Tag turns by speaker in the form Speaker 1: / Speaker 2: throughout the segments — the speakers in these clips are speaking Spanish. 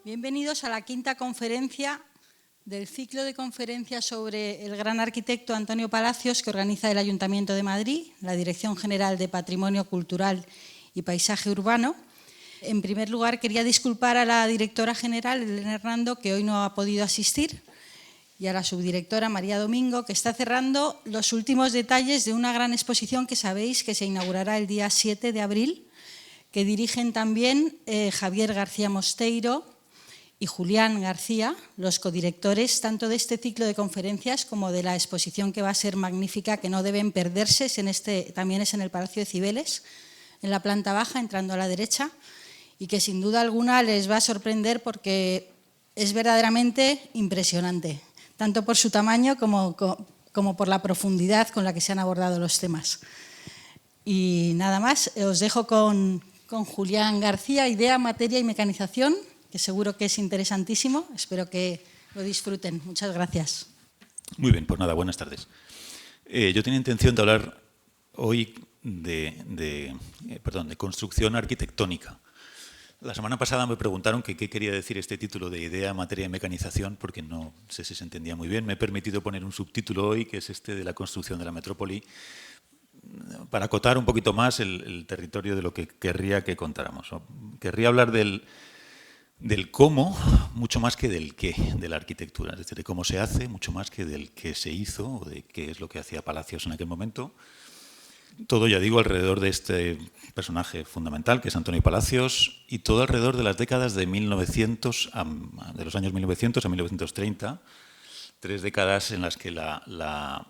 Speaker 1: Bienvenidos a la quinta conferencia del ciclo de conferencias sobre el gran arquitecto Antonio Palacios que organiza el Ayuntamiento de Madrid, la Dirección General de Patrimonio Cultural y Paisaje Urbano. En primer lugar, quería disculpar a la directora general, Elena Hernando, que hoy no ha podido asistir, y a la subdirectora, María Domingo, que está cerrando los últimos detalles de una gran exposición que sabéis que se inaugurará el día 7 de abril, que dirigen también Javier García Mosteiro y Julián García, los codirectores tanto de este ciclo de conferencias como de la exposición que va a ser magnífica, que no deben perderse. También es en el Palacio de Cibeles, en la planta baja, entrando a la derecha, y que sin duda alguna les va a sorprender porque es verdaderamente impresionante, tanto por su tamaño como por la profundidad con la que se han abordado los temas. Y nada más, os dejo con Julián García, Idea, Materia y Mecanización, que seguro que es interesantísimo. Espero que lo disfruten. Muchas gracias.
Speaker 2: Muy bien, pues nada, buenas tardes. Yo tenía intención de hablar hoy de construcción arquitectónica. La semana pasada me preguntaron qué quería decir este título de Idea, Materia y Mecanización, porque no sé si se entendía muy bien. Me he permitido poner un subtítulo hoy, que es este de la construcción de la metrópoli, para acotar un poquito más el territorio de lo que querría que contáramos. Querría hablar del cómo, mucho más que del qué de la arquitectura, es decir, de cómo se hace, mucho más que del qué se hizo o de qué es lo que hacía Palacios en aquel momento. Todo, ya digo, alrededor de este personaje fundamental, que es Antonio Palacios, y todo alrededor de las décadas de 1900, de los años 1900 a 1930, 3 décadas en las que la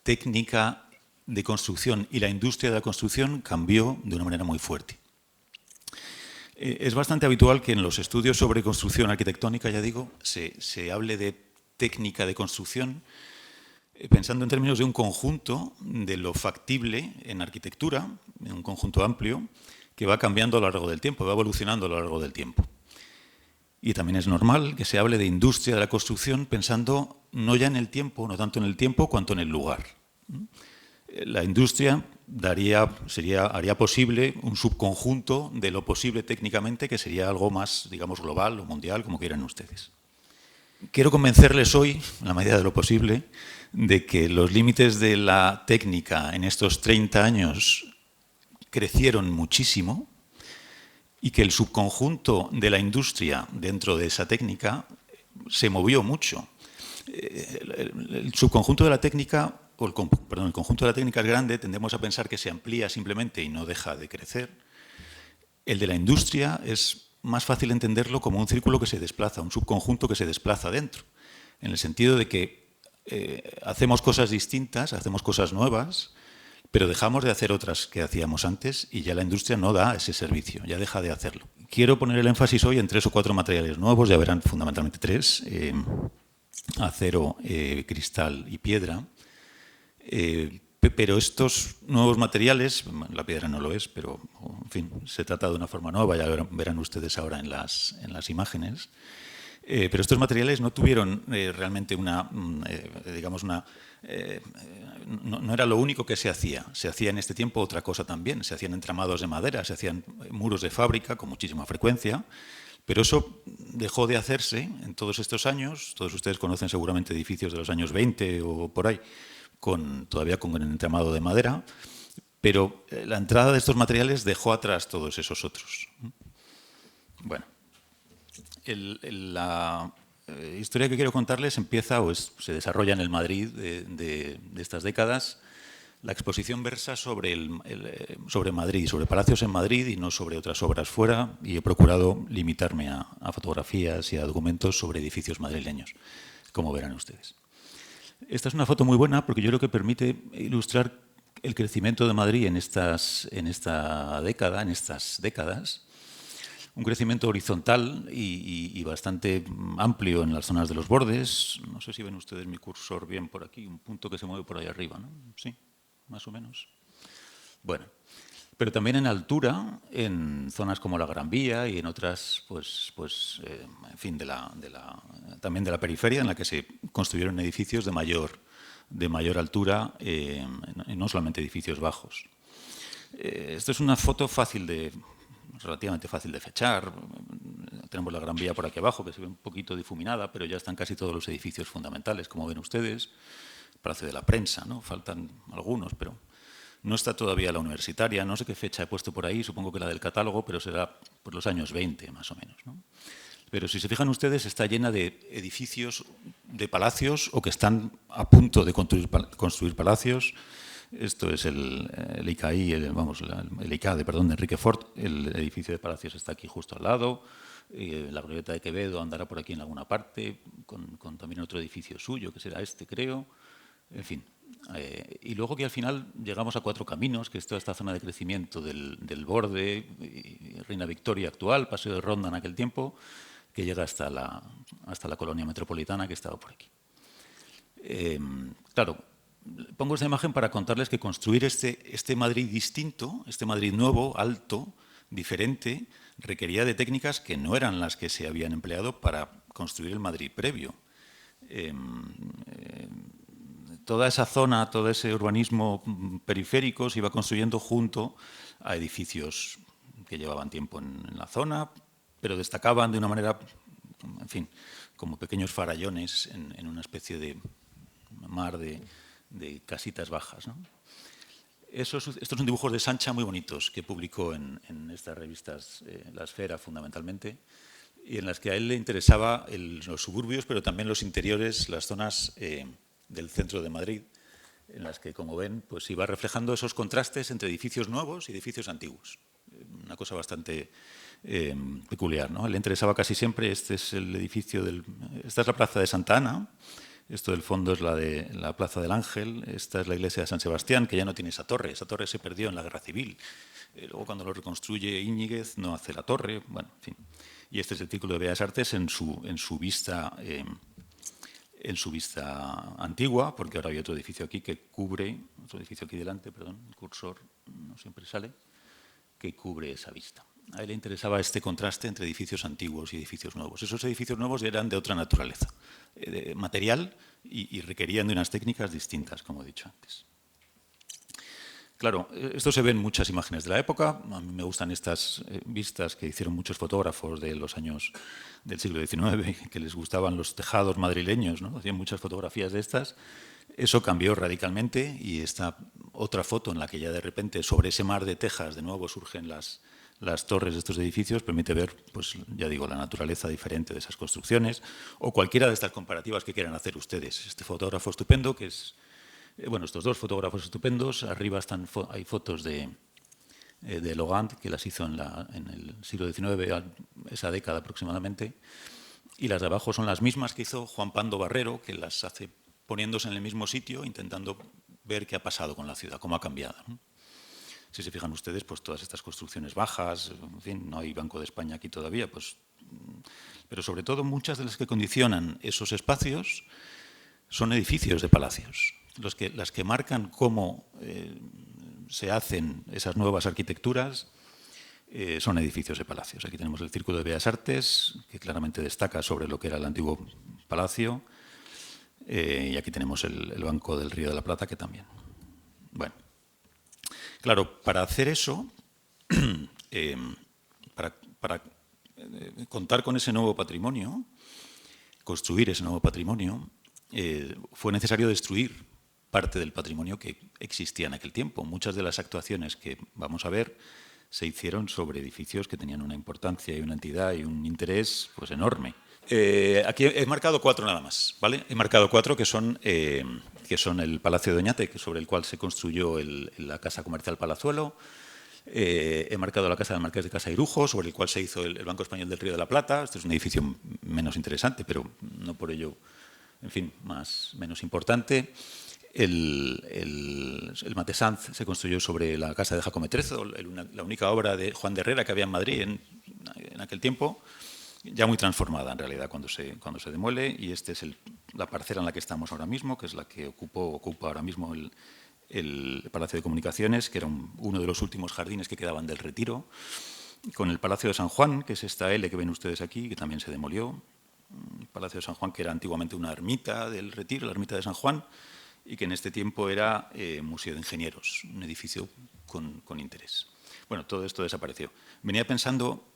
Speaker 2: técnica de construcción y la industria de la construcción cambió de una manera muy fuerte. Es bastante habitual que en los estudios sobre construcción arquitectónica, ya digo, se hable de técnica de construcción pensando en términos de un conjunto de lo factible en arquitectura, en un conjunto amplio, que va cambiando a lo largo del tiempo, va evolucionando a lo largo del tiempo. Y también es normal que se hable de industria de la construcción pensando no ya en el tiempo, no tanto en el tiempo, cuanto en el lugar. La industria haría posible un subconjunto de lo posible técnicamente, que sería algo más, digamos, global o mundial, como quieran ustedes. Quiero convencerles hoy, en la medida de lo posible, de que los límites de la técnica en estos 30 años crecieron muchísimo y que el subconjunto de la industria dentro de esa técnica se movió mucho. El subconjunto de la técnica, el conjunto de la técnica es grande, tendemos a pensar que se amplía simplemente y no deja de crecer. El de la industria es más fácil entenderlo como un círculo que se desplaza, un subconjunto que se desplaza dentro, en el sentido de que hacemos cosas distintas, hacemos cosas nuevas, pero dejamos de hacer otras que hacíamos antes y ya la industria no da ese servicio, ya deja de hacerlo. Quiero poner el énfasis hoy en 3 o 4 materiales nuevos, ya verán fundamentalmente 3, acero, cristal y piedra. Pero estos nuevos materiales, la piedra no lo es, pero en fin, se trata de una forma nueva, ya verán ustedes ahora en las imágenes. Pero estos materiales no tuvieron realmente no era lo único que se hacía. Se hacía en este tiempo otra cosa también. Se hacían entramados de madera, se hacían muros de fábrica con muchísima frecuencia. Pero eso dejó de hacerse en todos estos años. Todos ustedes conocen seguramente edificios de los años 20 o por ahí, todavía con el entramado de madera. Pero la entrada de estos materiales dejó atrás todos esos otros. Bueno. La historia que quiero contarles empieza se desarrolla en el Madrid de estas décadas. La exposición versa sobre Madrid, sobre Palacios en Madrid y no sobre otras obras fuera, y he procurado limitarme a fotografías y a documentos sobre edificios madrileños, como verán ustedes. Esta es una foto muy buena porque yo creo que permite ilustrar el crecimiento de Madrid en estas décadas. Un crecimiento horizontal y bastante amplio en las zonas de los bordes. No sé si ven ustedes mi cursor bien por aquí, un punto que se mueve por ahí arriba, ¿no? Sí. más o menos. Bueno, pero también en altura, en zonas como la Gran Vía y en otras, en fin, también de la periferia, en la que se construyeron edificios de mayor altura, no solamente edificios bajos. Esto es una foto relativamente fácil de fechar. Tenemos la Gran Vía por aquí abajo, que se ve un poquito difuminada, pero ya están casi todos los edificios fundamentales, como ven ustedes. El Palacio de la Prensa, ¿no? Faltan algunos, pero no está todavía la universitaria. No sé qué fecha he puesto por ahí, supongo que la del catálogo, pero será por los años 20, más o menos, ¿no? Pero si se fijan ustedes, está llena de edificios de palacios o que están a punto de construir palacios. Esto es el ICAI, el ICADE, perdón, de Enrique Fort. El edificio de palacios está aquí justo al lado. La Glorieta de Quevedo andará por aquí en alguna parte, con también otro edificio suyo, que será este, creo. En fin. Y luego que al final llegamos a Cuatro Caminos, que es toda esta zona de crecimiento del borde, Reina Victoria actual, Paseo de Ronda en aquel tiempo, que llega hasta la colonia metropolitana que estaba por aquí. Claro, pongo esta imagen para contarles que construir este Madrid distinto, este Madrid nuevo, alto, diferente, requería de técnicas que no eran las que se habían empleado para construir el Madrid previo. Toda esa zona, todo ese urbanismo periférico se iba construyendo junto a edificios que llevaban tiempo en la zona, pero destacaban de una manera, en fin, como pequeños farallones en una especie de mar de casitas bajas, ¿no? Estos son dibujos de Sancha muy bonitos que publicó en estas revistas, La Esfera fundamentalmente, y en las que a él le interesaba los suburbios, pero también los interiores, las zonas del centro de Madrid, en las que, como ven, pues iba reflejando esos contrastes entre edificios nuevos y edificios antiguos. Una cosa bastante peculiar, ¿no? Le interesaba casi siempre, este es el edificio esta es la Plaza de Santa Ana, esto del fondo es la Plaza del Ángel, esta es la iglesia de San Sebastián, que ya no tiene esa torre se perdió en la Guerra Civil. Luego cuando lo reconstruye Íñiguez no hace la torre, bueno, en fin. Y este es el Círculo de Bellas Artes en su vista antigua, porque ahora hay otro edificio aquí que cubre, otro edificio aquí delante, perdón, el cursor no siempre sale, que cubre esa vista. A él le interesaba este contraste entre edificios antiguos y edificios nuevos. Esos edificios nuevos eran de otra naturaleza, material, y requerían de unas técnicas distintas, como he dicho antes. Claro, esto se ve en muchas imágenes de la época. A mí me gustan estas vistas que hicieron muchos fotógrafos de los años del siglo XIX, que les gustaban los tejados madrileños, ¿no? Hacían muchas fotografías de estas. Eso cambió radicalmente y esta otra foto en la que ya de repente sobre ese mar de tejas de nuevo surgen las torres de estos edificios permite ver, pues ya digo, la naturaleza diferente de esas construcciones o cualquiera de estas comparativas que quieran hacer ustedes. Este fotógrafo estupendo que es, bueno, estos dos fotógrafos estupendos, arriba hay fotos de Logant, que las hizo en el siglo XIX, esa década aproximadamente, y las de abajo son las mismas que hizo Juan Pando Barrero, que las hace poniéndose en el mismo sitio, intentando ver qué ha pasado con la ciudad, cómo ha cambiado, ¿no? Si se fijan ustedes, pues todas estas construcciones bajas, en fin, no hay Banco de España aquí todavía, pues, pero sobre todo muchas de las que condicionan esos espacios son edificios de palacios. Las que marcan cómo se hacen esas nuevas arquitecturas son edificios de palacios. Aquí tenemos el Círculo de Bellas Artes, que claramente destaca sobre lo que era el antiguo palacio, y aquí tenemos el Banco del Río de la Plata, que también. Bueno, claro, para hacer eso, para contar con ese nuevo patrimonio, construir ese nuevo patrimonio, fue necesario destruir parte del patrimonio que existía en aquel tiempo. Muchas de las actuaciones que vamos a ver se hicieron sobre edificios que tenían una importancia y una entidad y un interés pues enorme. Aquí he marcado 4 nada más, ¿vale? He marcado 4 que son el Palacio de Oñate, sobre el cual se construyó la Casa Comercial Palazuelo. He marcado la Casa del Marqués de Casairujo, sobre el cual se hizo el Banco Español del Río de la Plata. Este es un edificio menos interesante, pero no por ello, en fin, menos importante. El Matesanz se construyó sobre la casa de Jacome Trezo, la única obra de Juan de Herrera que había en Madrid en aquel tiempo, ya muy transformada en realidad cuando se demuele, y esta es la parcela en la que estamos ahora mismo, que es la que ocupa ahora mismo el Palacio de Comunicaciones, que era uno de los últimos jardines que quedaban del Retiro, con el Palacio de San Juan, que es esta L que ven ustedes aquí, que también se demolió. El Palacio de San Juan, que era antiguamente una ermita del Retiro, la ermita de San Juan, y que en este tiempo era Museo de Ingenieros, un edificio con interés. Bueno, todo esto desapareció. Venía pensando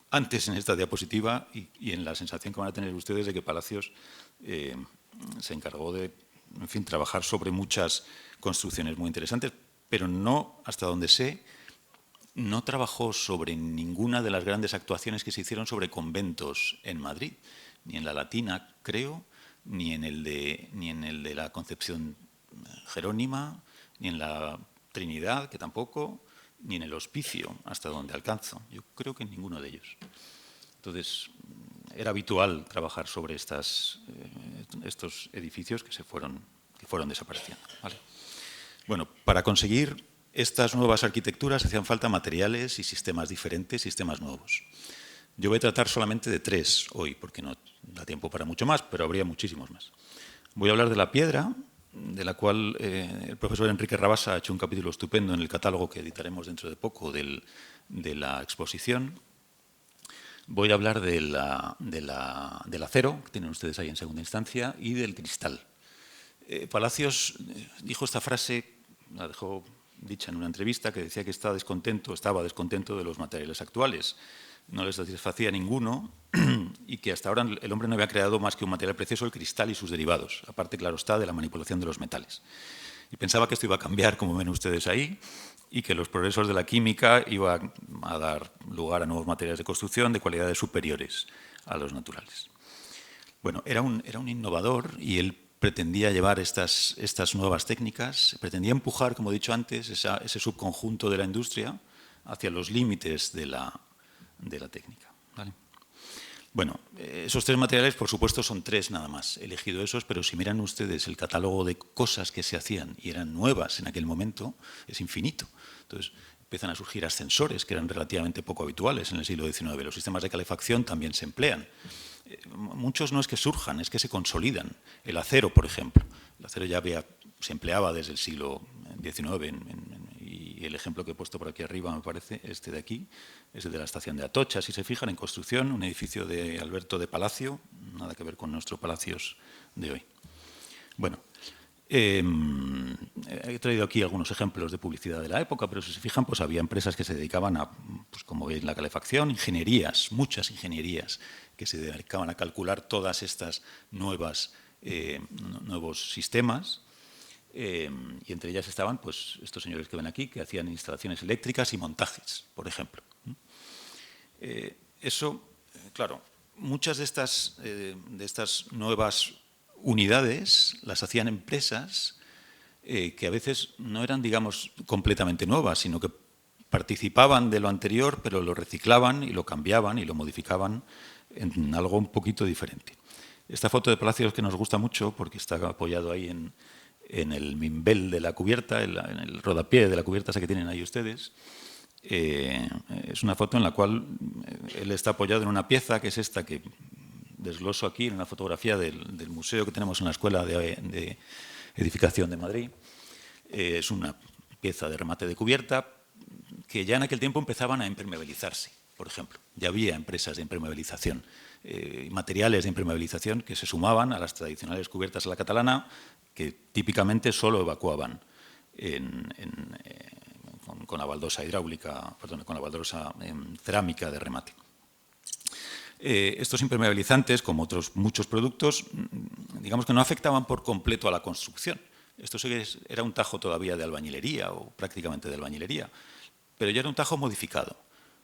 Speaker 2: antes en esta diapositiva y en la sensación que van a tener ustedes de que Palacios se encargó de, en fin, trabajar sobre muchas construcciones muy interesantes, pero no, hasta donde sé, no trabajó sobre ninguna de las grandes actuaciones que se hicieron sobre conventos en Madrid, ni en la Latina, creo, ni en el de la Concepción Jerónima, ni en la Trinidad, que tampoco, ni en el Hospicio, hasta donde alcanzo. Yo creo que en ninguno de ellos. Entonces, era habitual trabajar sobre estos edificios que fueron desapareciendo. ¿Vale? Bueno, para conseguir estas nuevas arquitecturas hacían falta materiales y sistemas diferentes, sistemas nuevos. Yo voy a tratar solamente de 3 hoy, porque no da tiempo para mucho más, pero habría muchísimos más. Voy a hablar de la piedra, de la cual el profesor Enrique Rabasa ha hecho un capítulo estupendo en el catálogo que editaremos dentro de poco de la exposición. Voy a hablar del acero, que tienen ustedes ahí en segunda instancia, y del cristal. Palacios dijo esta frase, la dejó dicha en una entrevista, que decía que estaba descontento de los materiales actuales. No les satisfacía ninguno y que hasta ahora el hombre no había creado más que un material precioso, el cristal y sus derivados, aparte, claro está, de la manipulación de los metales. Y pensaba que esto iba a cambiar, como ven ustedes ahí, y que los progresos de la química iban a dar lugar a nuevos materiales de construcción de cualidades superiores a los naturales. Bueno, era un innovador y él pretendía llevar estas nuevas técnicas, pretendía empujar, como he dicho antes, ese subconjunto de la industria hacia los límites de la técnica. ¿Vale? Bueno, esos 3 materiales, por supuesto, son 3 nada más. He elegido esos, pero si miran ustedes el catálogo de cosas que se hacían y eran nuevas en aquel momento, es infinito. Entonces, empiezan a surgir ascensores, que eran relativamente poco habituales en el siglo XIX. Los sistemas de calefacción también se emplean. Muchos no es que surjan, es que se consolidan. El acero, por ejemplo. El acero ya se empleaba desde el siglo XIX y el ejemplo que he puesto por aquí arriba, me parece, este de aquí, es el de la estación de Atocha. Si se fijan, en construcción, un edificio de Alberto de Palacio, nada que ver con nuestro Palacios de hoy. Bueno, he traído aquí algunos ejemplos de publicidad de la época, pero si se fijan, pues había empresas que se dedicaban a, pues como veis, la calefacción, ingenierías, muchas ingenierías, que se dedicaban a calcular todas estas nuevos sistemas. Y entre ellas estaban pues, estos señores que ven aquí, que hacían instalaciones eléctricas y montajes, por ejemplo. Claro, muchas de estas nuevas unidades las hacían empresas que a veces no eran, digamos, completamente nuevas, sino que participaban de lo anterior, pero lo reciclaban y lo cambiaban y lo modificaban en algo un poquito diferente. Esta foto de Palacios que nos gusta mucho, porque está apoyado ahí en el mimbel de la cubierta, en el rodapié de la cubierta esa que tienen ahí ustedes. Es una foto en la cual él está apoyado en una pieza, que es esta que desgloso aquí, en una fotografía del museo que tenemos en la Escuela de Edificación de Madrid. Es una pieza de remate de cubierta que ya en aquel tiempo empezaban a impermeabilizarse, por ejemplo. Ya había empresas de impermeabilización, materiales de impermeabilización que se sumaban a las tradicionales cubiertas a la catalana, que típicamente solo evacuaban con la baldosa hidráulica, perdón, con la baldosa cerámica de remate. Estos impermeabilizantes, como otros muchos productos, digamos que no afectaban por completo a la construcción. Esto era un tajo todavía de albañilería o prácticamente de albañilería, pero ya era un tajo modificado,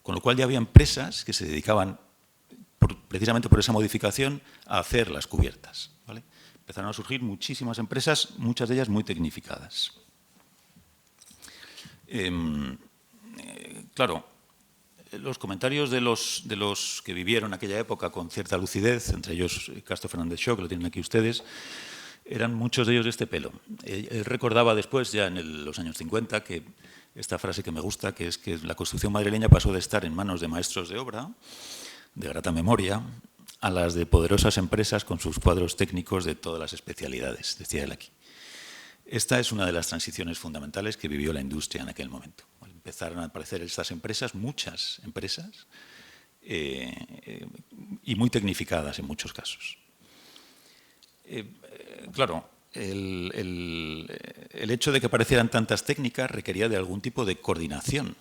Speaker 2: con lo cual ya había empresas que se dedicaban precisamente por esa modificación a hacer las cubiertas, ¿vale? Empezaron a surgir muchísimas empresas, muchas de ellas muy tecnificadas. Claro, los comentarios de los que vivieron aquella época con cierta lucidez, entre ellos Castro Fernández Shaw, que lo tienen aquí ustedes, eran muchos de ellos de este pelo. Él recordaba después, ya en los años 50, que esta frase que me gusta, que es que la construcción madrileña pasó de estar en manos de maestros de obra, de grata memoria, a las de poderosas empresas con sus cuadros técnicos de todas las especialidades, decía él aquí. Esta es una de las transiciones fundamentales que vivió la industria en aquel momento. Empezaron a aparecer estas empresas, muchas empresas, y muy tecnificadas en muchos casos. Claro, el hecho de que aparecieran tantas técnicas requería de algún tipo de coordinación.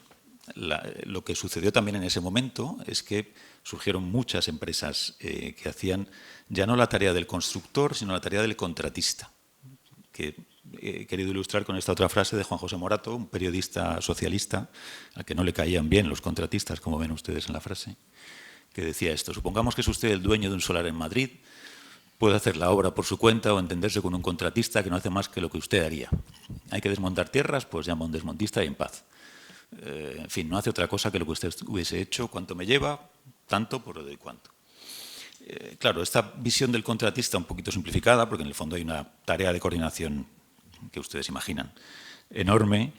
Speaker 2: Lo que sucedió también en ese momento es que surgieron muchas empresas que hacían ya no la tarea del constructor, sino la tarea del contratista, que he querido ilustrar con esta otra frase de Juan José Morato, un periodista socialista al que no le caían bien los contratistas, como ven ustedes en la frase, que decía esto: supongamos que es usted el dueño de un solar en Madrid, puede hacer la obra por su cuenta o entenderse con un contratista que no hace más que lo que usted haría. Hay que desmontar tierras, pues llama a un desmontista y en paz. En fin, no hace otra cosa que lo que usted hubiese hecho. ¿Cuánto me lleva? Tanto, por lo de cuánto. Claro, esta visión del contratista un poquito simplificada, porque en el fondo hay una tarea de coordinación que ustedes imaginan enorme,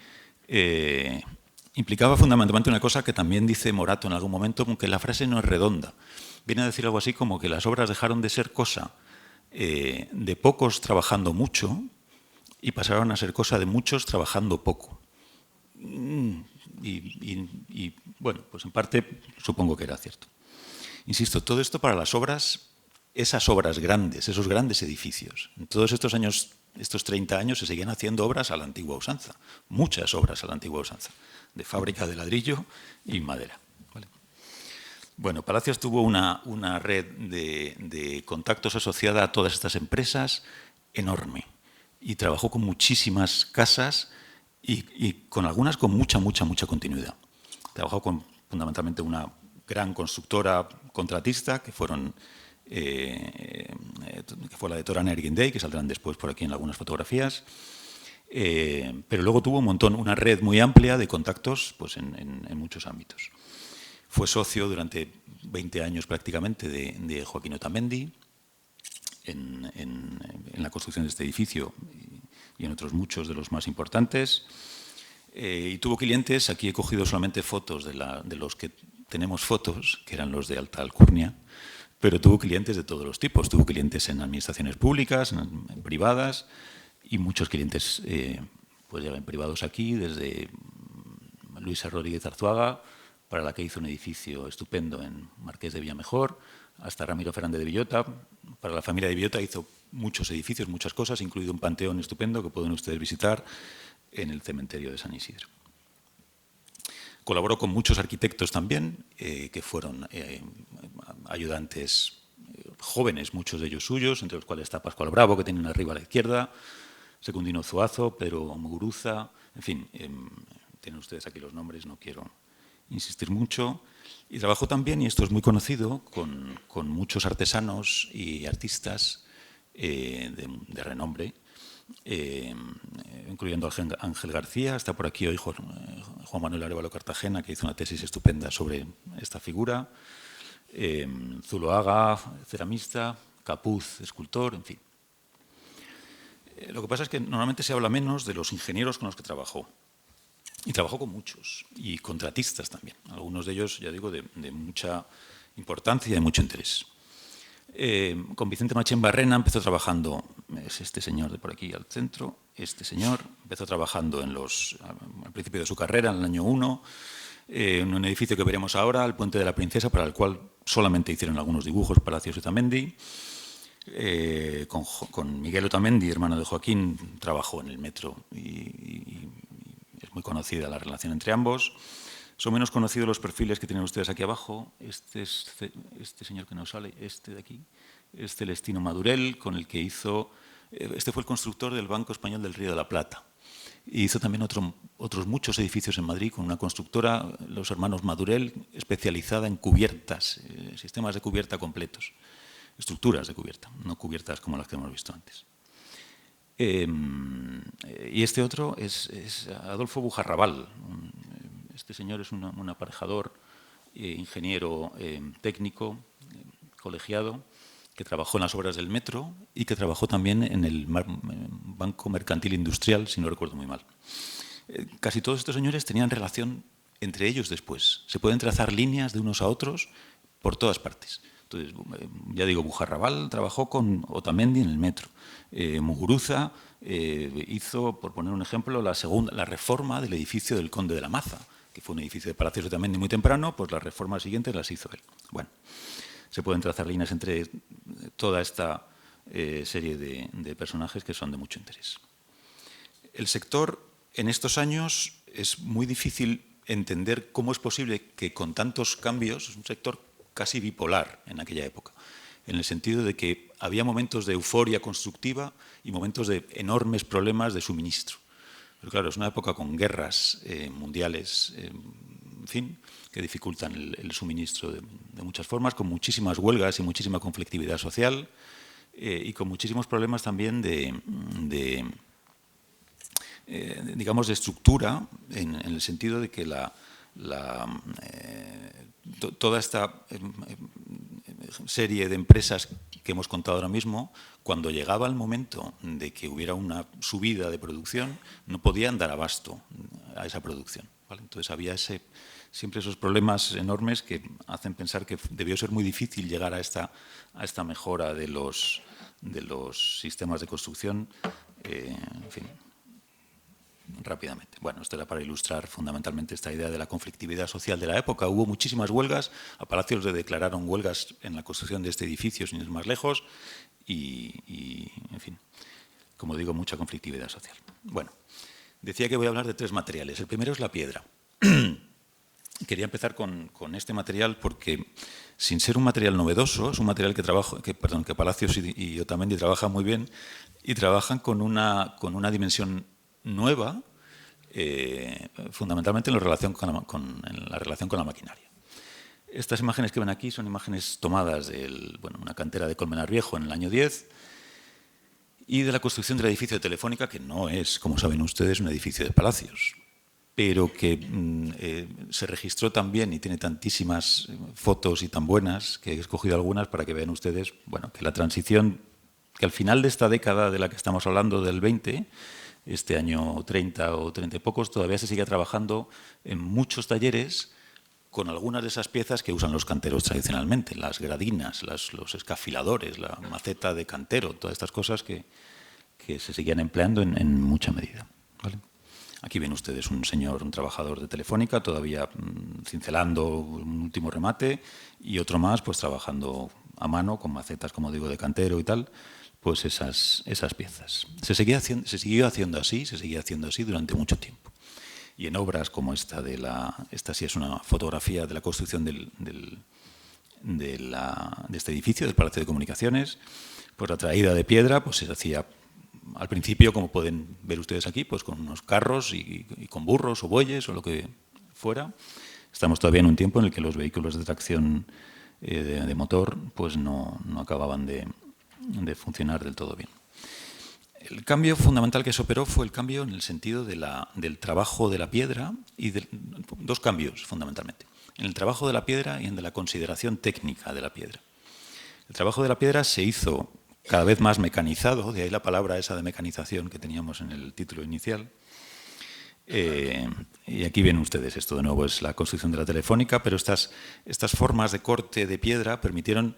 Speaker 2: implicaba fundamentalmente una cosa que también dice Morato en algún momento, aunque la frase no es redonda. Viene a decir algo así como que las obras dejaron de ser cosa de pocos trabajando mucho y pasaron a ser cosa de muchos trabajando poco. Y bueno, pues en parte supongo que era cierto. Insisto, todo esto para las obras, esas obras grandes, esos grandes edificios. En todos estos años, estos 30 años, se seguían haciendo obras a la antigua usanza, muchas obras a la antigua usanza, de fábrica de ladrillo y madera. ¿Vale? Bueno, Palacios tuvo una red de contactos asociada a todas estas empresas enorme y trabajó con muchísimas casas y con algunas con mucha continuidad. Trabajó con fundamentalmente una gran constructora contratista que fue la de Torana Erguindey, que saldrán después por aquí en algunas fotografías, pero luego tuvo una red muy amplia de contactos pues, en muchos ámbitos. Fue socio durante 20 años prácticamente de Joaquín Otamendi en la construcción de este edificio y en otros muchos de los más importantes. Y tuvo clientes, aquí he cogido solamente fotos de los que tenemos fotos, que eran los de alta alcurnia, pero tuvo clientes de todos los tipos. Tuvo clientes en administraciones públicas, en privadas, y muchos clientes pues ya ven, privados aquí, desde Luisa Rodríguez Arzuaga, para la que hizo un edificio estupendo en Marqués de Villamejor, hasta Ramiro Fernández de Villota. Para la familia de Villota hizo muchos edificios, muchas cosas, incluido un panteón estupendo que pueden ustedes visitar en el cementerio de San Isidro. Colaboró con muchos arquitectos también, que fueron ayudantes jóvenes, muchos de ellos suyos, entre los cuales está Pascual Bravo, que tienen arriba a la izquierda, Secundino Zuazo, Pedro Muguruza, en fin, tienen ustedes aquí los nombres, no quiero insistir mucho. Y trabajó también, y esto es muy conocido, con muchos artesanos y artistas de renombre, incluyendo a Ángel García, está por aquí hoy Juan Manuel Arévalo Cartagena, que hizo una tesis estupenda sobre esta figura, Zuloaga, ceramista, Capuz, escultor, en fin. Lo que pasa es que normalmente se habla menos de los ingenieros con los que trabajó. Y trabajó con muchos, y contratistas también, algunos de ellos, ya digo, de mucha importancia y de mucho interés. Con Vicente Machén Barrena empezó trabajando, es este señor de por aquí al centro, este señor empezó trabajando al principio de su carrera, en el año 1, en un edificio que veremos ahora, el Puente de la Princesa, para el cual solamente hicieron algunos dibujos Palacios y Otamendi. Con Miguel Otamendi, hermano de Joaquín, trabajó en el metro y es muy conocida la relación entre ambos. Son menos conocidos los perfiles que tienen ustedes aquí abajo. Este señor que no sale, este de aquí, es Celestino Madurell, con el que hizo... Este fue el constructor del Banco Español del Río de la Plata. Y hizo también otros muchos edificios en Madrid con una constructora, los hermanos Madurell, especializada en cubiertas, sistemas de cubierta completos, estructuras de cubierta, no cubiertas como las que hemos visto antes. Y este otro es Adolfo Bujarrabal. Este señor es un aparejador, ingeniero técnico, colegiado, que trabajó en las obras del metro y que trabajó también en el Banco Mercantil Industrial, si no recuerdo muy mal. Casi todos estos señores tenían relación entre ellos después. Se pueden trazar líneas de unos a otros por todas partes. Entonces, ya digo, Bujarrabal trabajó con Otamendi en el metro. Muguruza hizo, por poner un ejemplo, la reforma del edificio del Conde de la Maza, que fue un edificio de Palacios de Otamendi muy temprano, pues las reformas siguientes las hizo él. Bueno, se pueden trazar líneas entre toda esta serie de personajes que son de mucho interés. El sector, en estos años, es muy difícil entender cómo es posible que con tantos cambios, es un sector casi bipolar en aquella época, en el sentido de que había momentos de euforia constructiva y momentos de enormes problemas de suministro. Pero claro, es una época con guerras mundiales, en fin, que dificultan el suministro de muchas formas, con muchísimas huelgas y muchísima conflictividad social y con muchísimos problemas también digamos, de estructura, en el sentido de que toda esta serie de empresas que hemos contado ahora mismo, cuando llegaba el momento de que hubiera una subida de producción, no podían dar abasto a esa producción, ¿vale? Entonces había siempre esos problemas enormes que hacen pensar que debió ser muy difícil llegar a esta mejora de los sistemas de construcción, en fin, rápidamente. Bueno, esto era para ilustrar fundamentalmente esta idea de la conflictividad social de la época. Hubo muchísimas huelgas, a Palacios le declararon huelgas en la construcción de este edificio, sin ir más lejos, y en fin, como digo, mucha conflictividad social. Bueno, decía que voy a hablar de 3 materiales. El primero es la piedra. Quería empezar con este material porque, sin ser un material novedoso, es un material que Palacios y Otamendi trabajan muy bien y trabajan con una dimensión nueva, fundamentalmente en la relación con la maquinaria. Estas imágenes que ven aquí son imágenes tomadas de una cantera de Colmenar Viejo en el año 10 y de la construcción del edificio de Telefónica, que no es, como saben ustedes, un edificio de Palacios, pero que se registró tan bien y tiene tantísimas fotos y tan buenas que he escogido algunas para que vean ustedes, bueno, que la transición, que al final de esta década de la que estamos hablando, del 20, este año 30 o 30 y pocos, todavía se sigue trabajando en muchos talleres con algunas de esas piezas que usan los canteros tradicionalmente, las gradinas, los escafiladores, la maceta de cantero, todas estas cosas que se seguían empleando en mucha medida, ¿vale? Aquí ven ustedes un trabajador de Telefónica, todavía cincelando un último remate, y otro más pues trabajando a mano, con macetas, como digo, de cantero y tal, pues esas piezas. Se siguió haciendo así durante mucho tiempo. Y en obras como esta sí es una fotografía de la construcción de este edificio, del Palacio de Comunicaciones, pues la traída de piedra pues se hacía al principio, como pueden ver ustedes aquí, pues con unos carros y con burros o bueyes o lo que fuera. Estamos todavía en un tiempo en el que los vehículos de tracción de motor pues no acababan de funcionar del todo bien. El cambio fundamental que se operó fue el cambio en el sentido del trabajo de la piedra y dos cambios fundamentalmente, en el trabajo de la piedra y en de la consideración técnica de la piedra. El trabajo de la piedra se hizo cada vez más mecanizado, de ahí la palabra esa de mecanización que teníamos en el título inicial. Y aquí ven ustedes, esto de nuevo es la construcción de la Telefónica, pero estas formas de corte de piedra permitieron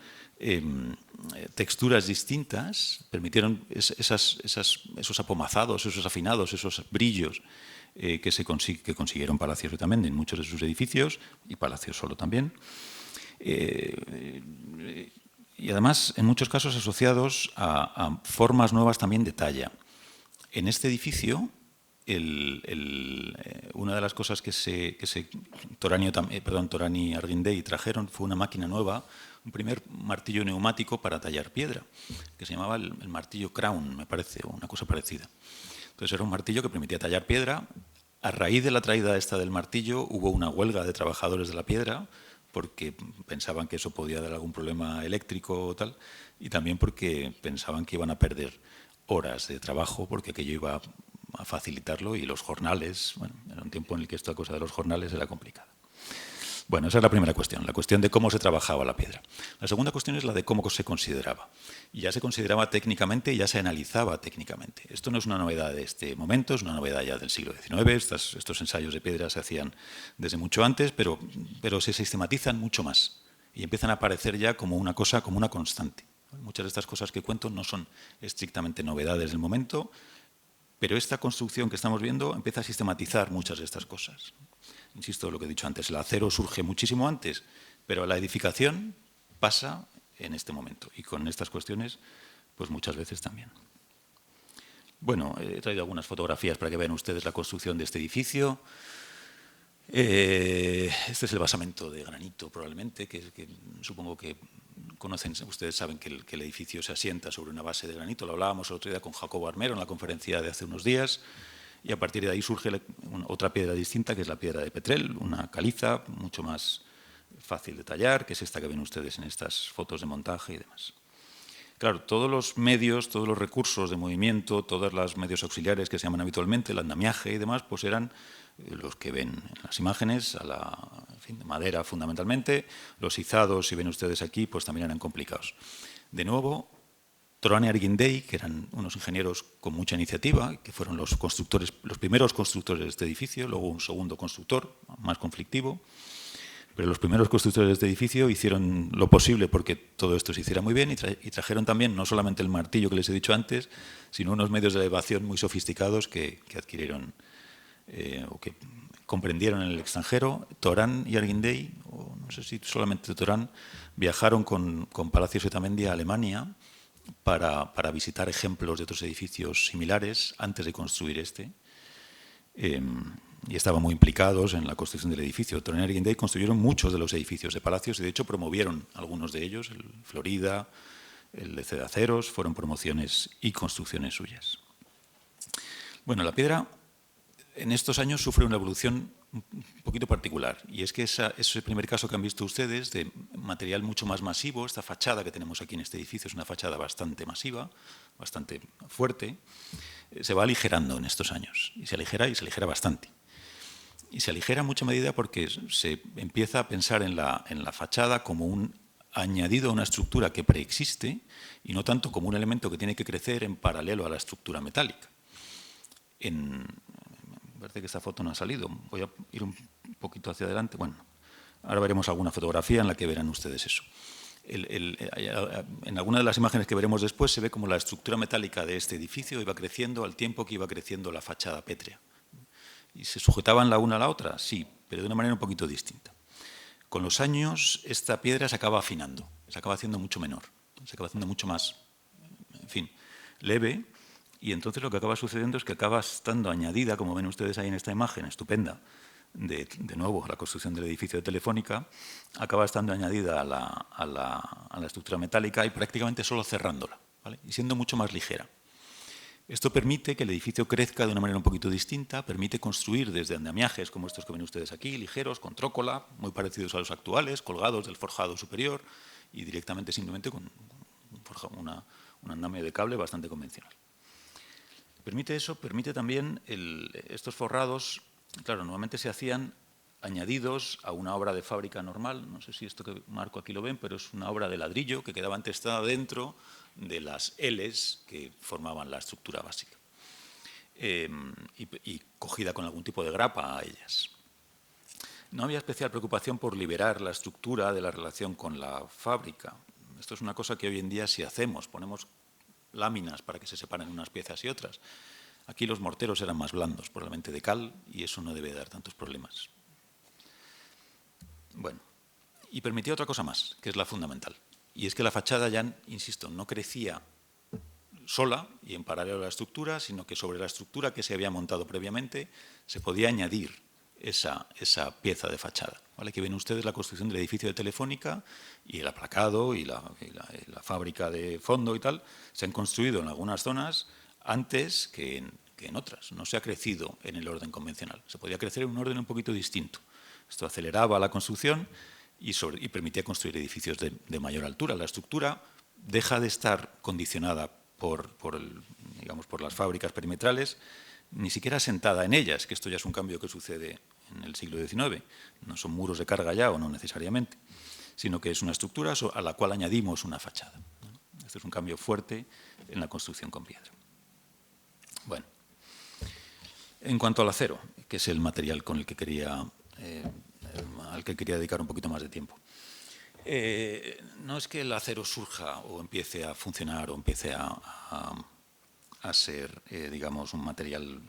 Speaker 2: texturas distintas, permitieron esos apomazados, esos afinados, esos brillos que consiguieron Palacios también en muchos de sus edificios, y Palacios solo también. Y además, en muchos casos, asociados a formas nuevas también de talla. En este edificio, una de las cosas que Torani y Arguindey trajeron fue una máquina nueva, un primer martillo neumático para tallar piedra, que se llamaba el martillo Crown, me parece, o una cosa parecida. Entonces era un martillo que permitía tallar piedra. A raíz de la traída esta del martillo hubo una huelga de trabajadores de la piedra, porque pensaban que eso podía dar algún problema eléctrico o tal, y también porque pensaban que iban a perder horas de trabajo, porque aquello iba a facilitarlo, y los jornales, bueno, era un tiempo en el que esta cosa de los jornales era complicada. Bueno, esa es la primera cuestión, la cuestión de cómo se trabajaba la piedra. La segunda cuestión es la de cómo se consideraba. Y ya se consideraba técnicamente y ya se analizaba técnicamente. Esto no es una novedad de este momento, es una novedad ya del siglo XIX. Estos ensayos de piedra se hacían desde mucho antes, pero se sistematizan mucho más y empiezan a aparecer ya como una cosa, como una constante. Muchas de estas cosas que cuento no son estrictamente novedades del momento, Pero esta construcción que estamos viendo empieza a sistematizar muchas de estas cosas. Insisto en lo que he dicho antes, el acero surge muchísimo antes, pero la edificación pasa en este momento. Y con estas cuestiones, pues muchas veces también. Bueno, he traído algunas fotografías para que vean ustedes la construcción de este edificio. Este es el basamento de granito, probablemente, que supongo que conocen, ustedes saben que el edificio se asienta sobre una base de granito. Lo hablábamos el otro día con Jacobo Armero en la conferencia de hace unos días, y a partir de ahí surge otra piedra distinta, que es la piedra de Petrel, una caliza mucho más fácil de tallar, que es esta que ven ustedes en estas fotos de montaje y demás. Claro, todos los medios, todos los recursos de movimiento, todos los medios auxiliares que se llaman habitualmente, el andamiaje y demás, pues eran los que ven en las imágenes, en fin, de madera fundamentalmente. Los izados, si ven ustedes aquí, pues también eran complicados. De nuevo, Torán y Arguindey, que eran unos ingenieros con mucha iniciativa, que fueron los primeros constructores de este edificio, luego un segundo constructor, más conflictivo. Pero los primeros constructores de este edificio hicieron lo posible porque todo esto se hiciera muy bien y trajeron también no solamente el martillo que les he dicho antes, sino unos medios de elevación muy sofisticados que adquirieron o que comprendieron en el extranjero. Torán y Arguindey, o no sé si solamente Torán, viajaron con Palacios Otamendi a Alemania para visitar ejemplos de otros edificios similares antes de construir este. Y estaban muy implicados en la construcción del edificio. Torán y Arguindey construyeron muchos de los edificios de Palacios y de hecho promovieron algunos de ellos, el Florida, el de Cedaceros, fueron promociones y construcciones suyas. Bueno, la piedra en estos años sufre una evolución un poquito particular y es que ese primer caso que han visto ustedes de material mucho más masivo, esta fachada que tenemos aquí en este edificio es una fachada bastante masiva, bastante fuerte, se va aligerando en estos años y se aligera bastante. Y se aligera en mucha medida porque se empieza a pensar en la fachada como un añadido a una estructura que preexiste y no tanto como un elemento que tiene que crecer en paralelo a la estructura metálica. Me parece que esta foto no ha salido. Voy a ir un poquito hacia adelante. Bueno, ahora veremos alguna fotografía en la que verán ustedes eso. En alguna de las imágenes que veremos después se ve como la estructura metálica de este edificio iba creciendo al tiempo que iba creciendo la fachada pétrea. ¿Y se sujetaban la una a la otra? Sí, pero de una manera un poquito distinta. Con los años, esta piedra se acaba afinando, se acaba haciendo mucho menor, se acaba haciendo mucho más, en fin, leve, y entonces lo que acaba sucediendo es que acaba estando añadida, como ven ustedes ahí en esta imagen estupenda, de nuevo, la construcción del edificio de Telefónica, acaba estando añadida a la estructura metálica y prácticamente solo cerrándola, ¿vale? Y siendo mucho más ligera. Esto permite que el edificio crezca de una manera un poquito distinta, permite construir desde andamiajes como estos que ven ustedes aquí, ligeros, con trócola, muy parecidos a los actuales, colgados del forjado superior y directamente simplemente con un andamio de cable bastante convencional. Permite eso, permite también estos forrados, claro, normalmente se hacían añadidos a una obra de fábrica normal, no sé si esto que marco aquí lo ven, pero es una obra de ladrillo que quedaba entestada dentro de las Ls que formaban la estructura básica y cogida con algún tipo de grapa a ellas. No había especial preocupación por liberar la estructura de la relación con la fábrica. Esto es una cosa que hoy en día sí hacemos, ponemos láminas para que se separen unas piezas y otras. Aquí los morteros eran más blandos, probablemente de cal, y eso no debe dar tantos problemas. Bueno, y permitía otra cosa más, que es la fundamental. Y es que la fachada ya, insisto, no crecía sola y en paralelo a la estructura, sino que sobre la estructura que se había montado previamente se podía añadir esa pieza de fachada. ¿Vale? Que ven ustedes la construcción del edificio de Telefónica y el aplacado y la fábrica de fondo y tal, se han construido en algunas zonas antes que en otras. No se ha crecido en el orden convencional. Se podía crecer en un orden un poquito distinto. Esto aceleraba la construcción y permitía construir edificios de mayor altura. La estructura deja de estar condicionada por las fábricas perimetrales, ni siquiera sentada en ellas, que esto ya es un cambio que sucede en el siglo XIX. No son muros de carga ya, o no necesariamente, sino que es una estructura a la cual añadimos una fachada. Este es un cambio fuerte en la construcción con piedra. Bueno, en cuanto al acero, que es el material con el que al que quería dedicar un poquito más de tiempo. No es que el acero surja o empiece a funcionar o empiece a digamos, un material.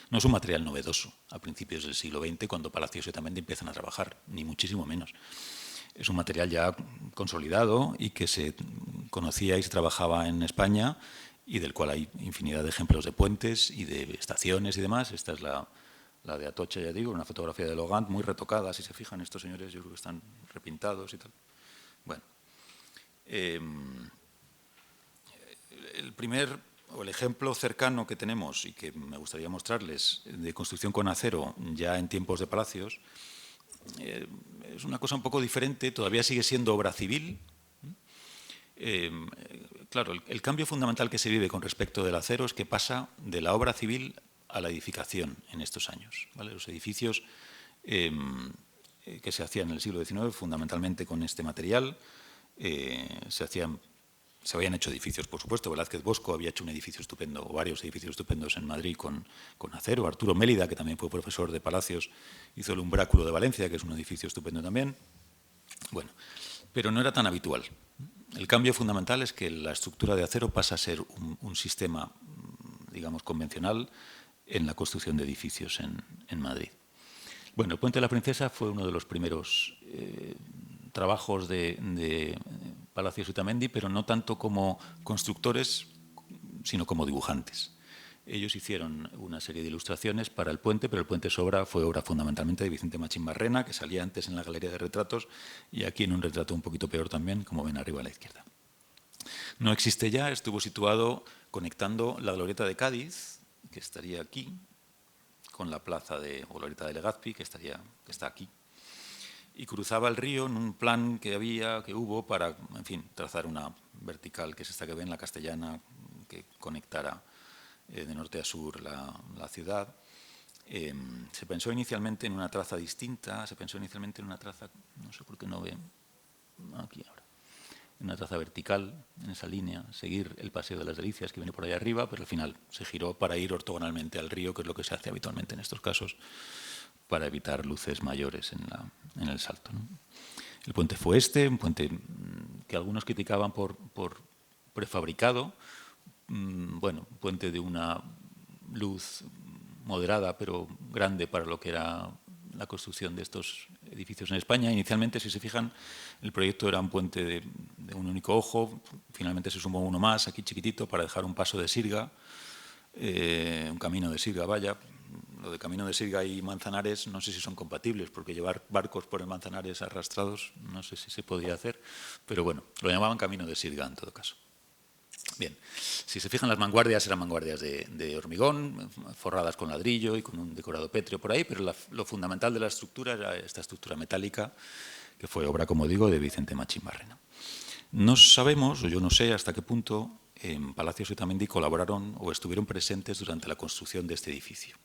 Speaker 2: No es un material novedoso a principios del siglo XX, cuando Palacios y Otamendi empiezan a trabajar, ni muchísimo menos. Es un material ya consolidado y que se conocía y se trabajaba en España y del cual hay infinidad de ejemplos de puentes y de estaciones y demás. Esta es la de Atocha, ya digo, una fotografía de Logant, muy retocada. Si se fijan, estos señores yo creo que están repintados y tal. Bueno, el ejemplo cercano que tenemos y que me gustaría mostrarles de construcción con acero ya en tiempos de Palacios es una cosa un poco diferente, todavía sigue siendo obra civil. Claro, el cambio fundamental que se vive con respecto del acero es que pasa de la obra civil a la edificación en estos años, ¿vale? Los edificios que se hacían en el siglo XIX, fundamentalmente con este material, se habían hecho edificios, por supuesto. Velázquez Bosco había hecho un edificio estupendo, o varios edificios estupendos en Madrid con acero. Arturo Mélida, que también fue profesor de Palacios, hizo el Umbráculo de Valencia, que es un edificio estupendo también. Bueno, pero no era tan habitual. El cambio fundamental es que la estructura de acero pasa a ser un sistema, digamos, convencional en la construcción de edificios en Madrid. Bueno, el Puente de la Princesa fue uno de los primeros trabajos de Palacios y Otamendi, pero no tanto como constructores, sino como dibujantes. Ellos hicieron una serie de ilustraciones para el puente, pero el puente fue obra fundamentalmente de Vicente Machín Barrena, que salía antes en la galería de retratos y aquí en un retrato un poquito peor también, como ven arriba a la izquierda. No existe ya, estuvo situado conectando la glorieta de Cádiz, que estaría aquí, con la plaza de glorieta de Legazpi, que está aquí, y cruzaba el río en un plan que hubo para, en fin, trazar una vertical, que es esta que ven, la Castellana, que conectara de norte a sur la ciudad. Se pensó inicialmente en una traza distinta, no sé por qué no ven, aquí ahora, en una traza vertical, en esa línea, seguir el Paseo de las Delicias, que viene por ahí arriba, pero al final se giró para ir ortogonalmente al río, que es lo que se hace habitualmente en estos casos, para evitar luces mayores en el salto, ¿no? El puente fue un puente que algunos criticaban por prefabricado, bueno, un puente de una luz moderada, pero grande para lo que era la construcción de estos edificios en España. Inicialmente, si se fijan, el proyecto era un puente de un único ojo, finalmente se sumó uno más, aquí chiquitito, para dejar un paso de sirga, un camino de sirga, vaya. Lo de camino de sirga y Manzanares no sé si son compatibles, porque llevar barcos por el Manzanares arrastrados no sé si se podía hacer, pero bueno, lo llamaban camino de sirga en todo caso. Bien, si se fijan, las vanguardias eran vanguardias de hormigón, forradas con ladrillo y con un decorado pétreo por ahí, pero lo fundamental de la estructura era esta estructura metálica, que fue obra, como digo, de Vicente Machín Barrena. No sabemos, o yo no sé hasta qué punto, Palacios y Otamendi colaboraron o estuvieron presentes durante la construcción de este edificio.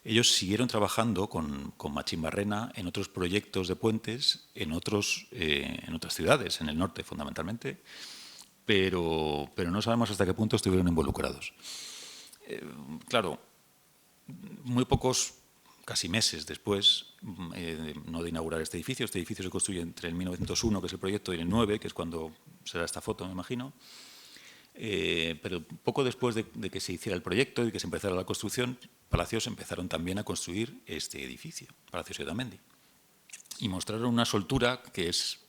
Speaker 2: Ellos siguieron trabajando con Machín Barrena en otros proyectos de puentes, en otras ciudades, en el norte fundamentalmente, pero no sabemos hasta qué punto estuvieron involucrados. Claro, muy pocos, casi meses después, no de inaugurar este edificio se construye entre el 1901, que es el proyecto, y el 9, que es cuando será esta foto, me imagino, pero poco después de que se hiciera el proyecto y de que se empezara la construcción, Palacios empezaron también a construir este edificio, Palacios y Otamendi, y mostraron una soltura que es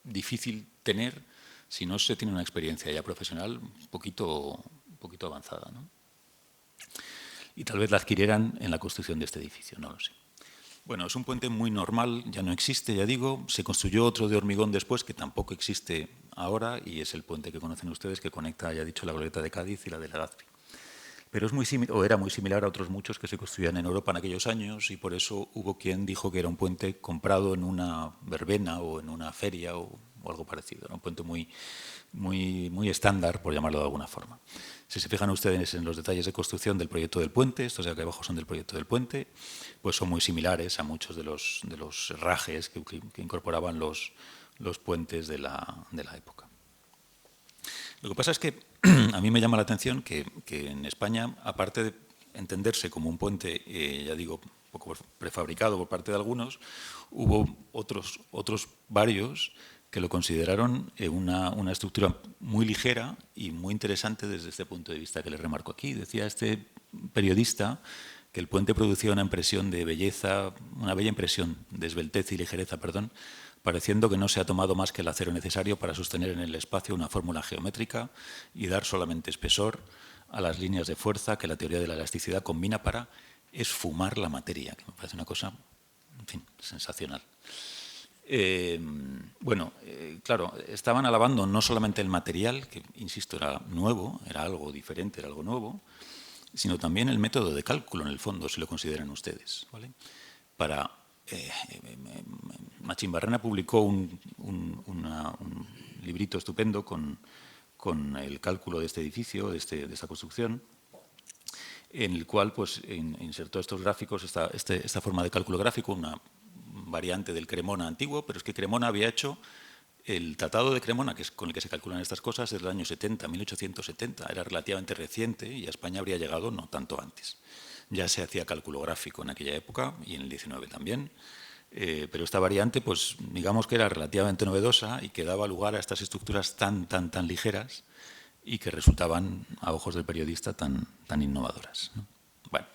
Speaker 2: difícil tener si no se tiene una experiencia ya profesional un poquito avanzada, ¿no? Y tal vez la adquirieran en la construcción de este edificio, no lo sé. Bueno, es un puente muy normal, ya no existe, ya digo. Se construyó otro de hormigón después, que tampoco existe ahora, y es el puente que conocen ustedes, que conecta, ya he dicho, la glorieta de Cádiz y la de Legazpi. Pero es muy era muy similar a otros muchos que se construían en Europa en aquellos años, y por eso hubo quien dijo que era un puente comprado en una verbena o en una feria o algo parecido. Era un puente muy estándar, por llamarlo de alguna forma. Si se fijan ustedes en los detalles de construcción del proyecto del puente, estos de aquí abajo son del proyecto del puente, pues son muy similares a muchos de los herrajes que incorporaban los puentes de la época. Lo que pasa es que a mí me llama la atención que en España, aparte de entenderse como un puente, ya digo, un poco prefabricado por parte de algunos, hubo otros varios que lo consideraron una estructura muy ligera y muy interesante desde este punto de vista que les remarco aquí. Decía este periodista que el puente producía una impresión de belleza, una bella impresión de esbeltez y ligereza, perdón, pareciendo que no se ha tomado más que el acero necesario para sostener en el espacio una fórmula geométrica y dar solamente espesor a las líneas de fuerza que la teoría de la elasticidad combina para esfumar la materia, que me parece una cosa, en fin, sensacional. Claro, estaban alabando no solamente el material, que, insisto, era nuevo, era algo diferente, era algo nuevo, sino también el método de cálculo, en el fondo, si lo consideran ustedes, ¿vale? Machimbarrena publicó un librito estupendo con el cálculo de este edificio, de esta construcción, en el cual pues, insertó estos gráficos, esta forma de cálculo gráfico, una variante del Cremona antiguo, pero es que Cremona había hecho el Tratado de Cremona, que es con el que se calculan estas cosas, desde el año 70, 1870. Era relativamente reciente y a España habría llegado no tanto antes. Ya se hacía cálculo gráfico en aquella época y en el 19 también, pero esta variante, pues digamos que era relativamente novedosa y que daba lugar a estas estructuras tan ligeras y que resultaban, a ojos del periodista, tan innovadoras, ¿no? Bueno,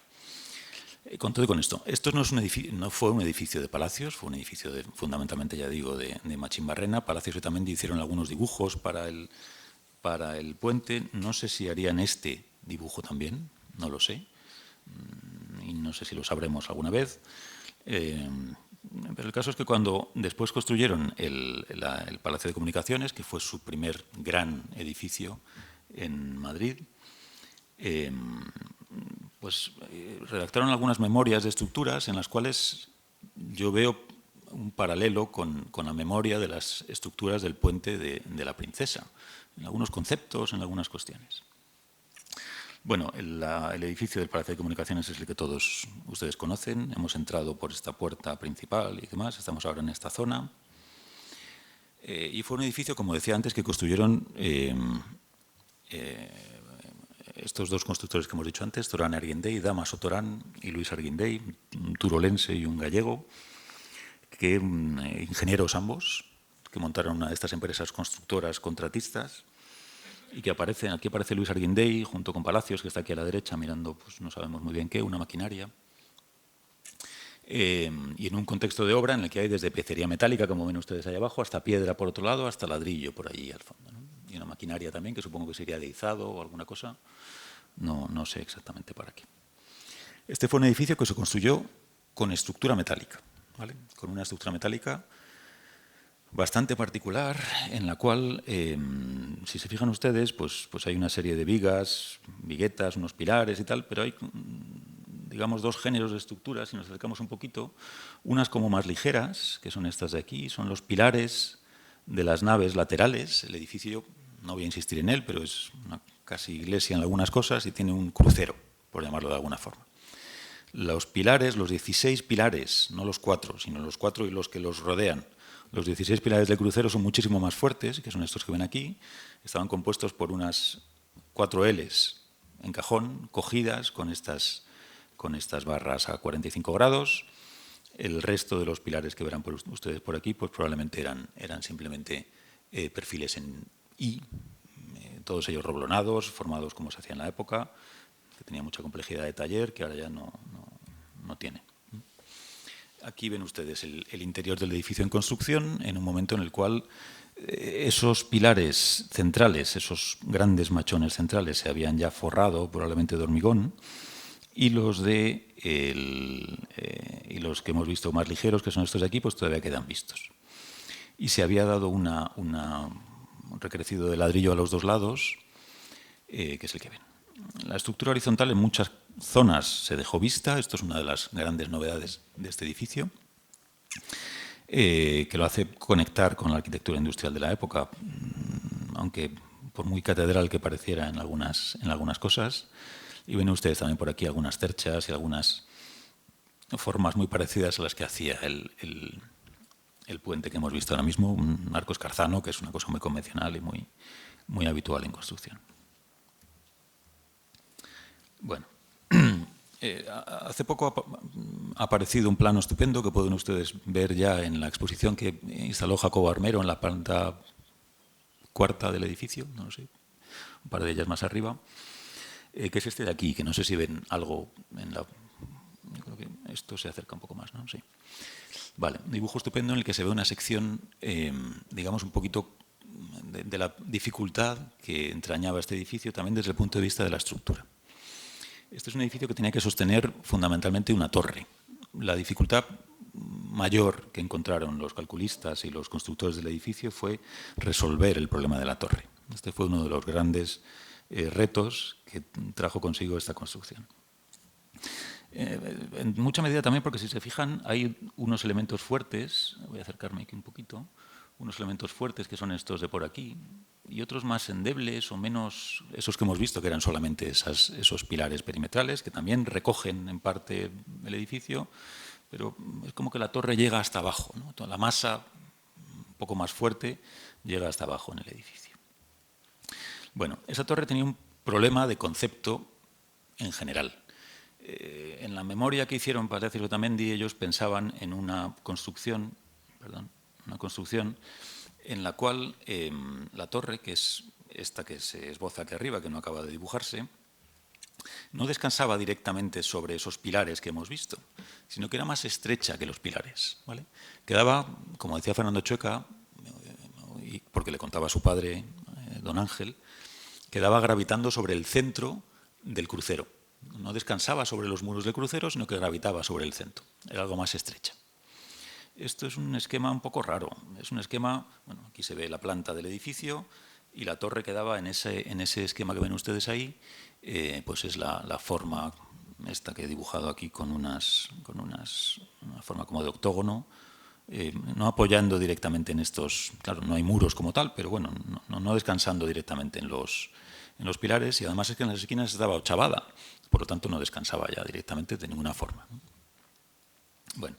Speaker 2: con todo y con esto no fue un edificio de Palacios, fue un edificio fundamentalmente, ya digo, de Machimbarrena. Palacios que también hicieron algunos dibujos para el puente. No sé si harían este dibujo también, no lo sé, y no sé si lo sabremos alguna vez. Pero el caso es que cuando después construyeron el Palacio de Comunicaciones, que fue su primer gran edificio en Madrid, redactaron algunas memorias de estructuras en las cuales yo veo un paralelo con la memoria de las estructuras del puente de la Princesa, en algunos conceptos, en algunas cuestiones. Bueno, el edificio del Palacio de Comunicaciones es el que todos ustedes conocen. Hemos entrado por esta puerta principal y demás. Estamos ahora en esta zona. Y fue un edificio, como decía antes, que construyeron estos dos constructores que hemos dicho antes, Torán Arguindey, Damaso Torán y Luis Arguindey, un turolense y un gallego, que ingenieros ambos, que montaron una de estas empresas constructoras contratistas, y que aquí aparece Luis Arguindey junto con Palacios, que está aquí a la derecha mirando, pues no sabemos muy bien qué, una maquinaria. Y en un contexto de obra en el que hay desde piecería metálica, como ven ustedes ahí abajo, hasta piedra por otro lado, hasta ladrillo por allí al fondo, ¿no? Y una maquinaria también, que supongo que sería de izado o alguna cosa. No sé exactamente para qué. Este fue un edificio que se construyó con estructura metálica, ¿vale? Con una estructura metálica bastante particular, en la cual, si se fijan ustedes, pues hay una serie de vigas, viguetas, unos pilares y tal, pero hay, digamos, dos géneros de estructuras, si nos acercamos un poquito. Unas como más ligeras, que son estas de aquí, son los pilares de las naves laterales. El edificio, no voy a insistir en él, pero es una casi iglesia en algunas cosas y tiene un crucero, por llamarlo de alguna forma. Los pilares, los 16 pilares, no los 4, sino los 4 y los que los rodean, los 16 pilares del crucero son muchísimo más fuertes, que son estos que ven aquí. Estaban compuestos por unas 4 Ls en cajón, cogidas con estas barras a 45 grados. El resto de los pilares que verán ustedes por aquí, pues probablemente eran simplemente perfiles en I, todos ellos roblonados, formados como se hacía en la época, que tenía mucha complejidad de taller, que ahora ya no tiene. Aquí ven ustedes el interior del edificio en construcción, en un momento en el cual esos pilares centrales, esos grandes machones centrales, se habían ya forrado probablemente de hormigón, y los que hemos visto más ligeros, que son estos de aquí, pues todavía quedan vistos. Y se había dado un recrecido de ladrillo a los dos lados, que es el que ven. La estructura horizontal en muchas zonas se dejó vista. Esto es una de las grandes novedades de este edificio, que lo hace conectar con la arquitectura industrial de la época, aunque por muy catedral que pareciera en algunas cosas. Y ven ustedes también por aquí algunas cerchas y algunas formas muy parecidas a las que hacía el puente que hemos visto ahora mismo, un arco escarzano, que es una cosa muy convencional y muy habitual en construcción. Bueno, hace poco ha aparecido un plano estupendo que pueden ustedes ver ya en la exposición que instaló Jacobo Armero en la planta cuarta del edificio, no lo sé, un par de ellas más arriba, que es este de aquí, que no sé si ven algo en la... Yo creo que esto se acerca un poco más, ¿no? Sí. Vale, un dibujo estupendo en el que se ve una sección, digamos, un poquito de la dificultad que entrañaba este edificio también desde el punto de vista de la estructura. Este es un edificio que tenía que sostener fundamentalmente una torre. La dificultad mayor que encontraron los calculistas y los constructores del edificio fue resolver el problema de la torre. Este fue uno de los grandes retos que trajo consigo esta construcción. En mucha medida también porque, si se fijan, hay unos elementos fuertes, voy a acercarme aquí un poquito, unos elementos fuertes que son estos de por aquí, y otros más endebles o menos, esos que hemos visto que eran solamente esos pilares perimetrales, que también recogen en parte el edificio, pero es como que la torre llega hasta abajo, ¿no? Toda la masa, un poco más fuerte, llega hasta abajo en el edificio. Bueno, esa torre tenía un problema de concepto en general. En la memoria que hicieron para Palacios Otamendi, ellos pensaban en una construcción en la cual la torre, que es esta que se esboza aquí arriba, que no acaba de dibujarse, no descansaba directamente sobre esos pilares que hemos visto, sino que era más estrecha que los pilares, ¿vale? Quedaba, como decía Fernando Chueca, porque le contaba a su padre, don Ángel, quedaba gravitando sobre el centro del crucero. No descansaba sobre los muros del crucero, sino que gravitaba sobre el centro. Era algo más estrecha. Esto es un esquema un poco raro. Es un esquema, bueno, aquí se ve la planta del edificio y la torre quedaba en ese esquema que ven ustedes ahí, pues es la forma esta que he dibujado aquí con una forma como de octógono, no apoyando directamente en estos, claro, no hay muros como tal, pero bueno, no descansando directamente en los pilares, y además es que en las esquinas estaba ochavada, por lo tanto no descansaba ya directamente de ninguna forma. Bueno,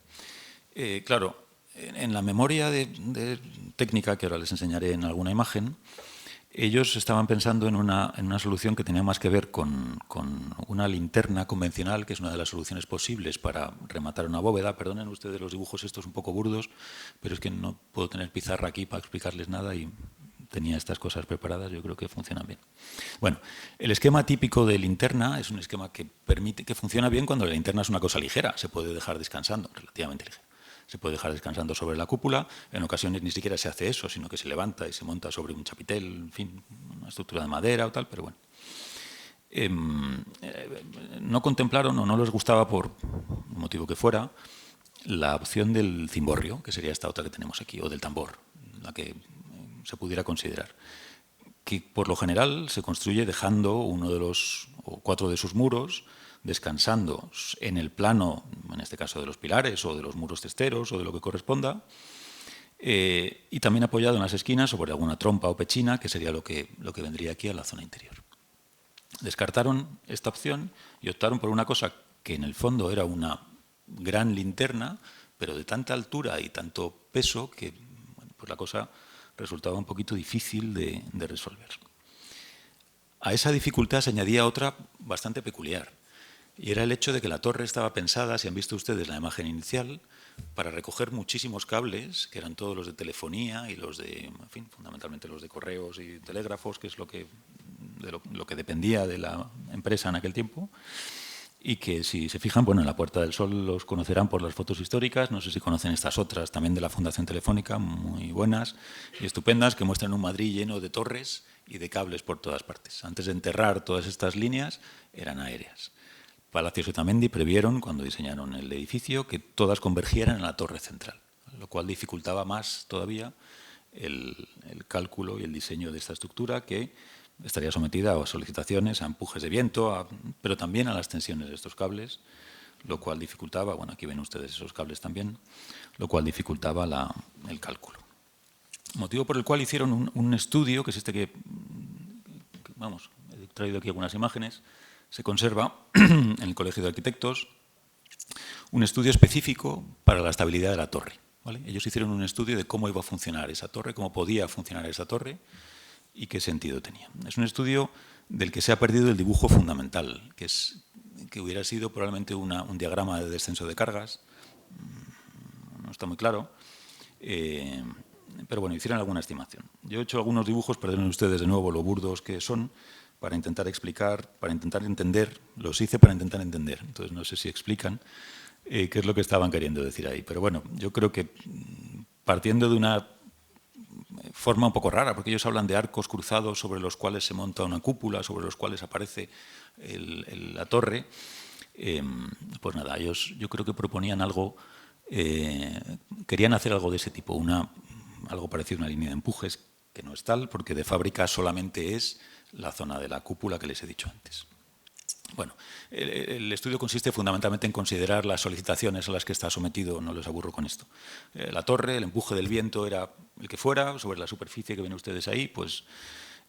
Speaker 2: claro, en la memoria de técnica, que ahora les enseñaré en alguna imagen, ellos estaban pensando en una solución que tenía más que ver con una linterna convencional, que es una de las soluciones posibles para rematar una bóveda. Perdonen ustedes los dibujos estos un poco burdos, pero es que no puedo tener pizarra aquí para explicarles nada y tenía estas cosas preparadas, yo creo que funcionan bien. Bueno, el esquema típico de linterna es un esquema que funciona bien cuando la linterna es una cosa ligera, se puede dejar descansando, relativamente ligera. Se puede dejar descansando sobre la cúpula, en ocasiones ni siquiera se hace eso, sino que se levanta y se monta sobre un chapitel, en fin, una estructura de madera o tal, pero bueno. No contemplaron o no les gustaba, por el motivo que fuera, la opción del cimborrio, que sería esta otra que tenemos aquí, o del tambor, la que se pudiera considerar, que por lo general se construye dejando uno de los o cuatro de sus muros descansando en el plano, en este caso de los pilares o de los muros testeros o de lo que corresponda, y también apoyado en las esquinas sobre alguna trompa o pechina, que sería lo que vendría aquí a la zona interior. Descartaron esta opción y optaron por una cosa que en el fondo era una gran linterna, pero de tanta altura y tanto peso que, bueno, pues la cosa resultaba un poquito difícil de resolver. A esa dificultad se añadía otra bastante peculiar, y era el hecho de que la torre estaba pensada, si han visto ustedes la imagen inicial, para recoger muchísimos cables, que eran todos los de telefonía y los de, en fin, fundamentalmente los de correos y telégrafos, que es lo que dependía de la empresa en aquel tiempo, y que, si se fijan, bueno, en la Puerta del Sol los conocerán por las fotos históricas, no sé si conocen estas otras, también de la Fundación Telefónica, muy buenas y estupendas, que muestran un Madrid lleno de torres y de cables por todas partes. Antes de enterrar todas estas líneas, eran aéreas. Palacios Otamendi previeron, cuando diseñaron el edificio, que todas convergieran en la torre central, lo cual dificultaba más todavía el cálculo y el diseño de esta estructura, que estaría sometida a solicitaciones, a empujes de viento, pero también a las tensiones de estos cables, lo cual dificultaba, bueno, aquí ven ustedes esos cables también, lo cual dificultaba el cálculo. Motivo por el cual hicieron un estudio, que es este que, vamos, he traído aquí algunas imágenes, se conserva en el Colegio de Arquitectos, un estudio específico para la estabilidad de la torre, ¿vale? Ellos hicieron un estudio de cómo iba a funcionar esa torre, cómo podía funcionar esa torre y qué sentido tenía. Es un estudio del que se ha perdido el dibujo fundamental, que es que hubiera sido probablemente un diagrama de descenso de cargas. No está muy claro. Pero bueno, hicieron alguna estimación. Yo he hecho algunos dibujos, perdonen ustedes de nuevo lo burdos que son, para intentar explicar, para intentar entender. Los hice para intentar entender. Entonces no sé si explican qué es lo que estaban queriendo decir ahí. Pero bueno, yo creo que partiendo de una forma un poco rara, porque ellos hablan de arcos cruzados sobre los cuales se monta una cúpula, sobre los cuales aparece la torre, pues nada, ellos yo creo que proponían algo, querían hacer algo de ese tipo, algo parecido a una línea de empujes, que no es tal, porque de fábrica solamente es la zona de la cúpula que les he dicho antes. Bueno, el estudio consiste fundamentalmente en considerar las solicitaciones a las que está sometido, no les aburro con esto. La torre, el empuje del viento era el que fuera, sobre la superficie que ven ustedes ahí, pues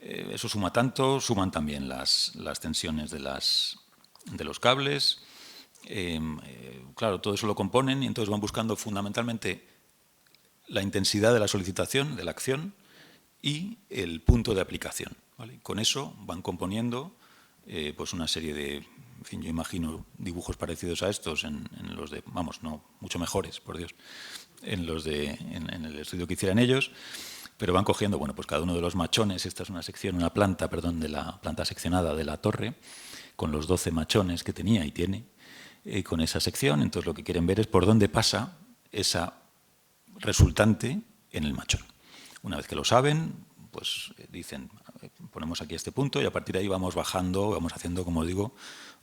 Speaker 2: eso suma tanto, suman también las tensiones de los cables. Claro, todo eso lo componen y entonces van buscando fundamentalmente la intensidad de la solicitación, de la acción y el punto de aplicación, ¿vale? Con eso van componiendo pues una serie de, en fin, yo imagino dibujos parecidos a estos en los de, vamos, no, mucho mejores, por Dios, en el estudio que hicieran ellos, pero van cogiendo, bueno, pues cada uno de los machones, esta es una sección, una planta, perdón, de la planta seccionada de la torre, con los 12 machones que tenía y tiene, con esa sección, entonces lo que quieren ver es por dónde pasa esa resultante en el machón. Una vez que lo saben, pues dicen, ponemos aquí este punto y a partir de ahí vamos bajando, vamos haciendo, como digo,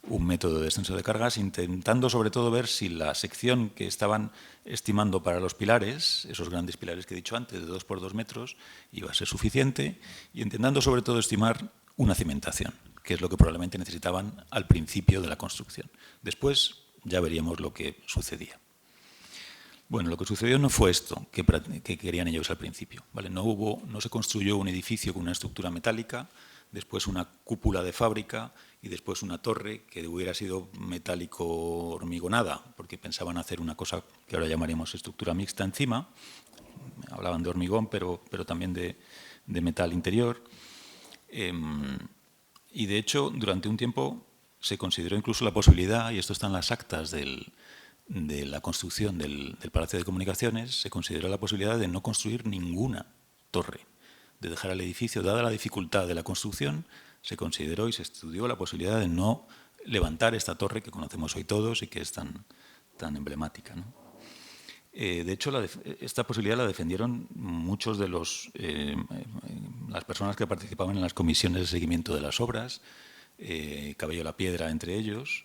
Speaker 2: un método de descenso de cargas, intentando sobre todo ver si la sección que estaban estimando para los pilares, esos grandes pilares que he dicho antes, de 2 por 2 metros, iba a ser suficiente, y intentando sobre todo estimar una cimentación, que es lo que probablemente necesitaban al principio de la construcción. Después ya veríamos lo que sucedía. Bueno, lo que sucedió no fue esto que querían ellos al principio, ¿vale? No se construyó un edificio con una estructura metálica, después una cúpula de fábrica y después una torre que hubiera sido metálico hormigonada, porque pensaban hacer una cosa que ahora llamaremos estructura mixta encima. Hablaban de hormigón, pero también de metal interior. Y de hecho, durante un tiempo se consideró incluso la posibilidad, y esto está en las actas de la construcción del Palacio de Comunicaciones, se consideró la posibilidad de no construir ninguna torre, de dejar el edificio, dada la dificultad de la construcción, se consideró y se estudió la posibilidad de no levantar esta torre que conocemos hoy todos y que es tan emblemática, ¿no? De hecho, esta posibilidad la defendieron muchos de las personas que participaban en las comisiones de seguimiento de las obras, Cabello la Piedra entre ellos,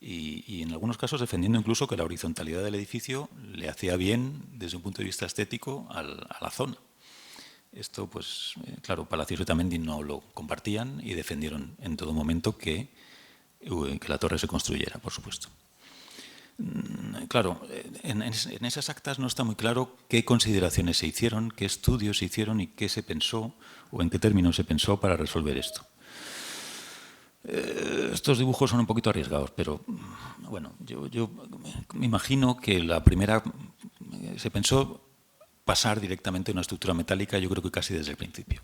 Speaker 2: y en algunos casos defendiendo incluso que la horizontalidad del edificio le hacía bien desde un punto de vista estético a la zona. Esto, pues, claro, Palacios y Otamendi no lo compartían y defendieron en todo momento que la torre se construyera, por supuesto. Claro, en esas actas no está muy claro qué consideraciones se hicieron, qué estudios se hicieron y qué se pensó o en qué términos se pensó para resolver esto. Estos dibujos son un poquito arriesgados, pero bueno, yo me imagino que la primera se pensó pasar directamente a una estructura metálica, yo creo que casi desde el principio.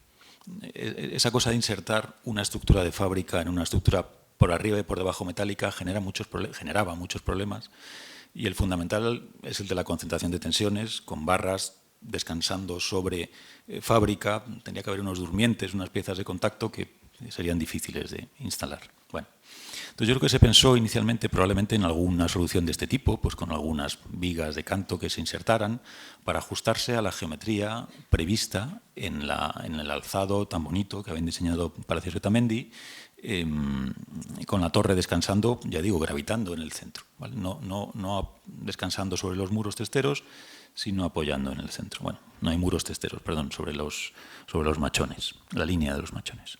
Speaker 2: Esa cosa de insertar una estructura de fábrica en una estructura por arriba y por debajo metálica generaba muchos problemas, y el fundamental es el de la concentración de tensiones, con barras descansando sobre fábrica. Tendría que haber unos durmientes, unas piezas de contacto que serían difíciles de instalar. Bueno, entonces yo creo que se pensó inicialmente probablemente en alguna solución de este tipo, pues con algunas vigas de canto que se insertaran para ajustarse a la geometría prevista en el alzado tan bonito que habían diseñado Palacios Otamendi, con la torre descansando, ya digo, gravitando en el centro, ¿vale? No descansando sobre los muros testeros, sino apoyando en el centro. Bueno, no hay muros testeros, perdón, sobre los machones, la línea de los machones.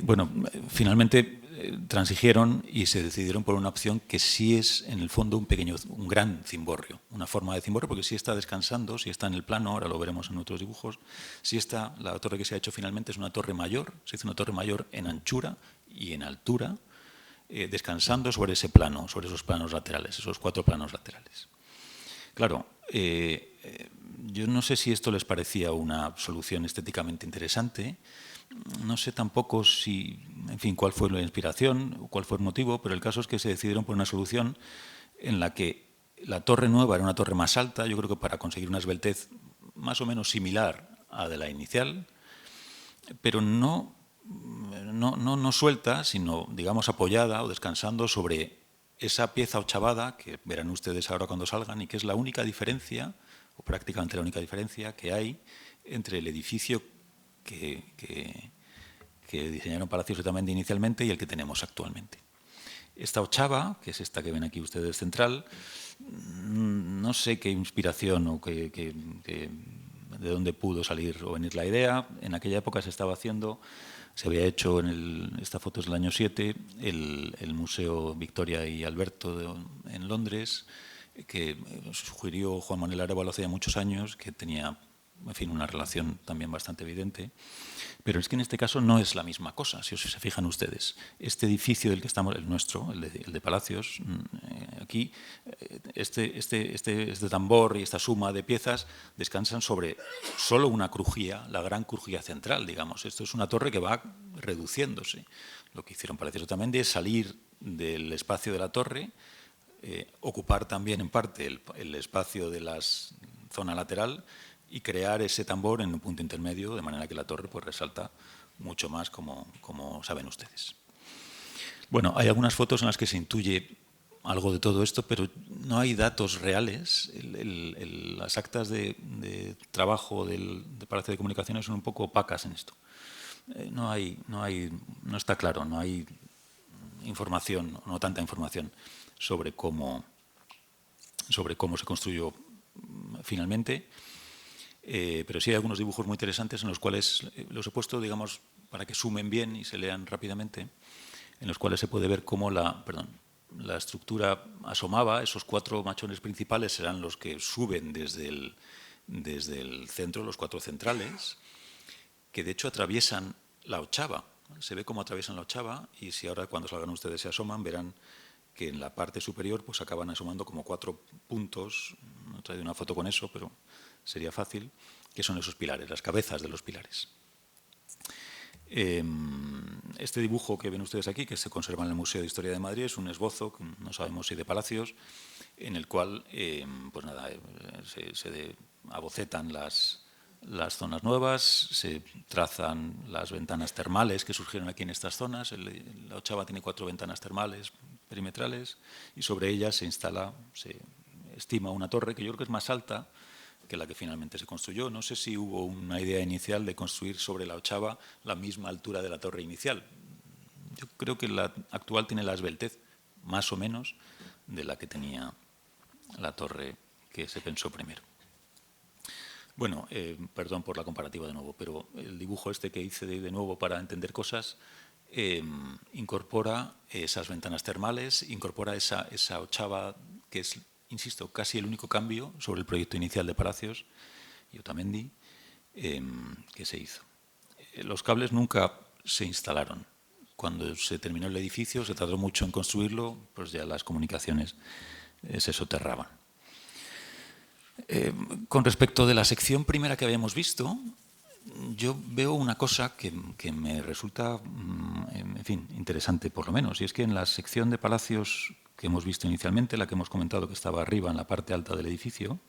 Speaker 2: Bueno, finalmente transigieron y se decidieron por una opción que sí es, en el fondo, un gran cimborrio, una forma de cimborrio, porque sí está descansando, sí está en el plano, ahora lo veremos en otros dibujos, sí está, la torre que se ha hecho finalmente es una torre mayor, se hizo una torre mayor en anchura y en altura, descansando sobre ese plano, sobre esos planos laterales, esos 4 planos laterales. Claro, yo no sé si esto les parecía una solución estéticamente interesante, No sé tampoco si, en fin, cuál fue la inspiración o cuál fue el motivo, pero el caso es que se decidieron por una solución en la que la torre nueva era una torre más alta, yo creo que para conseguir una esbeltez más o menos similar a de la inicial, pero no suelta, sino, digamos, apoyada o descansando sobre esa pieza ochavada que verán ustedes ahora cuando salgan y que es la única diferencia, o prácticamente la única diferencia que hay entre el edificio que diseñaron Palacios Otamendi inicialmente y el que tenemos actualmente. Esta ochava, que es esta que ven aquí ustedes central, no sé qué inspiración o de dónde pudo salir o venir la idea. En aquella época se estaba haciendo, se había hecho, esta foto es del año 7, el Museo Victoria y Alberto en Londres, que sugirió Juan Manuel Arévalo hace ya muchos años, que tenía, en fin, una relación también bastante evidente. Pero es que en este caso no es la misma cosa, si se fijan ustedes. Este edificio del que estamos, el nuestro, el de Palacios, aquí, este tambor y esta suma de piezas descansan sobre solo una crujía, la gran crujía central, digamos. Esto es una torre que va reduciéndose. Lo que hicieron Palacios Otamendi es salir del espacio de la torre, ocupar también en parte el espacio de la zona lateral y crear ese tambor en un punto intermedio, de manera que la torre pues resalta mucho más, como saben ustedes. Bueno, hay algunas fotos en las que se intuye algo de todo esto, pero no hay datos reales. Las actas de trabajo del Palacio de Comunicaciones son un poco opacas en esto. No está claro, no hay información, no tanta información sobre cómo se construyó finalmente. Pero sí hay algunos dibujos muy interesantes en los cuales los he puesto, digamos, para que sumen bien y se lean rápidamente, en los cuales se puede ver cómo la estructura asomaba. Esos 4 machones principales serán los que suben desde el centro, los 4 centrales, que de hecho atraviesan la ochava. Se ve cómo atraviesan la ochava y si ahora cuando salgan ustedes se asoman, verán que en la parte superior pues acaban asomando como 4 puntos. No he traído una foto con eso, pero sería fácil, que son esos pilares, las cabezas de los pilares. Este dibujo que ven ustedes aquí, que se conserva en el Museo de Historia de Madrid, es un esbozo, no sabemos si de Palacios, en el cual pues nada, se abocetan las zonas nuevas, se trazan las ventanas termales que surgieron aquí en estas zonas. La ochava tiene 4 ventanas termales perimetrales y sobre ellas se estima una torre que yo creo que es más alta que la que finalmente se construyó. No sé si hubo una idea inicial de construir sobre la ochava la misma altura de la torre inicial. Yo creo que la actual tiene la esbeltez, más o menos, de la que tenía la torre que se pensó primero. Bueno, perdón por la comparativa de nuevo, pero el dibujo este que hice de nuevo para entender cosas incorpora esas ventanas termales, incorpora esa ochava que es, insisto, casi el único cambio sobre el proyecto inicial de Palacios y Otamendi que se hizo. Los cables nunca se instalaron. Cuando se terminó el edificio, se tardó mucho en construirlo, pues ya las comunicaciones se soterraban. Con respecto de la sección primera que habíamos visto, yo veo una cosa que me resulta, en fin, interesante por lo menos, y es que en la sección de Palacios que hemos visto inicialmente, la que hemos comentado que estaba arriba en la parte alta del edificio,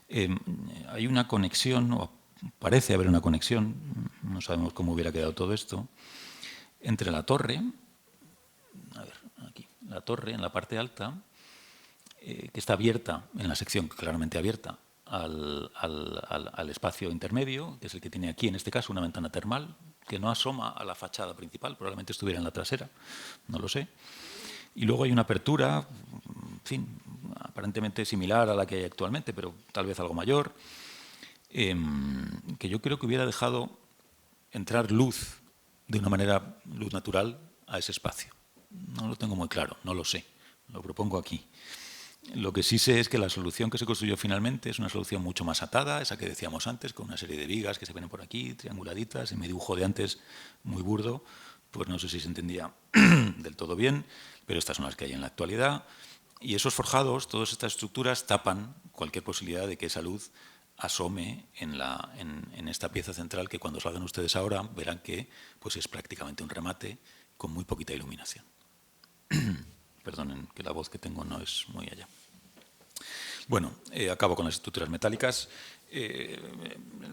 Speaker 2: hay una conexión, o parece haber una conexión, no sabemos cómo hubiera quedado todo esto, entre la torre, a ver, aquí, la torre en la parte alta, que está abierta, en la sección claramente abierta, al espacio intermedio, que es el que tiene aquí, en este caso, una ventana termal, que no asoma a la fachada principal, probablemente estuviera en la trasera, no lo sé. Y luego hay una apertura, en fin, aparentemente similar a la que hay actualmente, pero tal vez algo mayor, que yo creo que hubiera dejado entrar luz de una manera, luz natural, a ese espacio. No lo tengo muy claro, no lo sé, lo propongo aquí. Lo que sí sé es que la solución que se construyó finalmente es una solución mucho más atada, esa que decíamos antes, con una serie de vigas que se ven por aquí, trianguladitas, en mi dibujo de antes, muy burdo, pues no sé si se entendía del todo bien, pero estas son las que hay en la actualidad. Y esos forjados, todas estas estructuras, tapan cualquier posibilidad de que esa luz asome en esta pieza central que cuando salgan ustedes ahora verán que pues es prácticamente un remate con muy poquita iluminación. Perdonen que la voz que tengo no es muy allá. Bueno, acabo con las estructuras metálicas.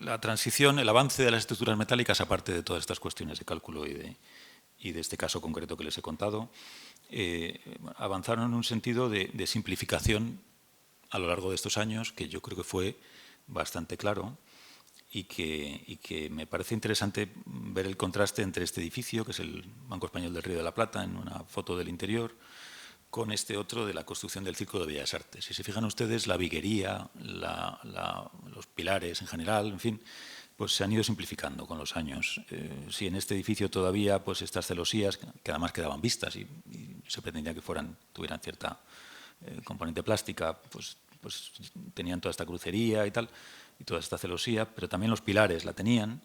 Speaker 2: La transición, el avance de las estructuras metálicas, aparte de todas estas cuestiones de cálculo y de este caso concreto que les he contado, avanzaron en un sentido de simplificación a lo largo de estos años, que yo creo que fue bastante claro y que me parece interesante ver el contraste entre este edificio, que es el Banco Español del Río de la Plata, en una foto del interior, con este otro de la construcción del Círculo de Bellas Artes. Si se fijan ustedes, la viguería, los pilares en general, en fin, pues se han ido simplificando con los años. Si en este edificio todavía pues estas celosías, que además quedaban vistas y se pretendía que tuvieran cierta componente plástica, pues tenían toda esta crucería y tal, y toda esta celosía, pero también los pilares la tenían.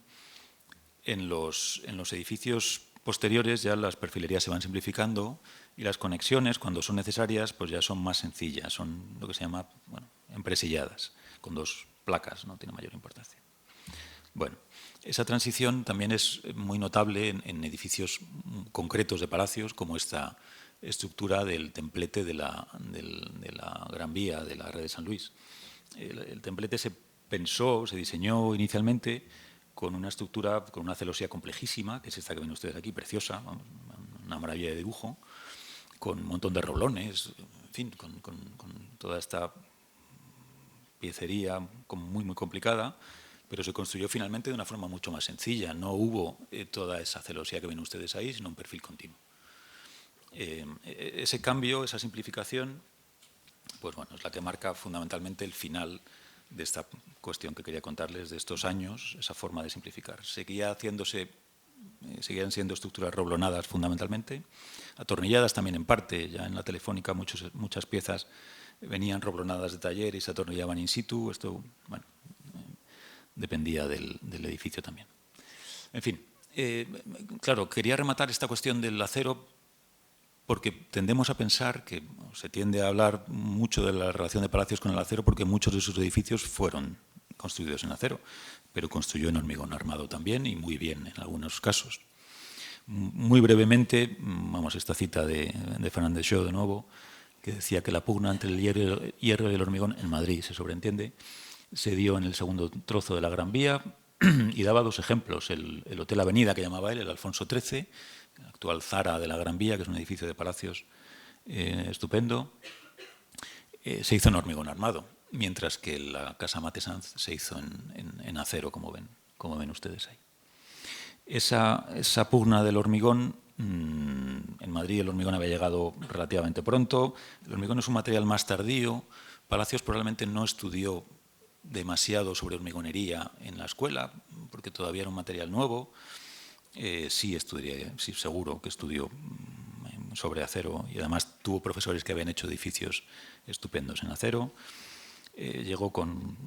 Speaker 2: En los edificios posteriores ya las perfilerías se van simplificando y las conexiones, cuando son necesarias, pues ya son más sencillas, son lo que se llama, bueno, empresilladas, con 2 placas, no tiene mayor importancia. Bueno, esa transición también es muy notable en edificios concretos de palacios, como esta estructura del templete de la Gran Vía, de la Red de San Luis. El templete se diseñó inicialmente con una estructura, con una celosía complejísima, que es esta que ven ustedes aquí, preciosa, una maravilla de dibujo, con un montón de roblones, en fin, con toda esta piecería muy, muy complicada, pero se construyó finalmente de una forma mucho más sencilla. No hubo toda esa celosía que ven ustedes ahí, sino un perfil continuo. Ese cambio, esa simplificación, pues bueno, es la que marca fundamentalmente el final de esta cuestión que quería contarles de estos años, esa forma de simplificar. Seguían siendo estructuras roblonadas fundamentalmente, atornilladas también en parte. Ya en la Telefónica muchas piezas venían roblonadas de taller y se atornillaban in situ. Esto, bueno, dependía del edificio también. En fin, claro, quería rematar esta cuestión del acero porque tendemos a pensar que se tiende a hablar mucho de la relación de palacios con el acero porque muchos de sus edificios fueron construidos en acero, pero construyó en hormigón armado también y muy bien en algunos casos. Muy brevemente, vamos, esta cita de Fernández Shaw de nuevo, que decía que la pugna entre el hierro y el hormigón en Madrid, se sobreentiende, se dio en el segundo trozo de la Gran Vía y daba 2 ejemplos. El Hotel Avenida, que llamaba él, el Alfonso XIII, el actual Zara de la Gran Vía, que es un edificio de palacios estupendo, se hizo en hormigón armado, mientras que la Casa Matesanz se hizo en acero, como ven ustedes ahí. Esa pugna del hormigón, en Madrid el hormigón había llegado relativamente pronto. El hormigón es un material más tardío. Palacios probablemente no estudió demasiado sobre hormigonería en la escuela, porque todavía era un material nuevo. Sí, seguro que estudió sobre acero y además tuvo profesores que habían hecho edificios estupendos en acero. Llegó con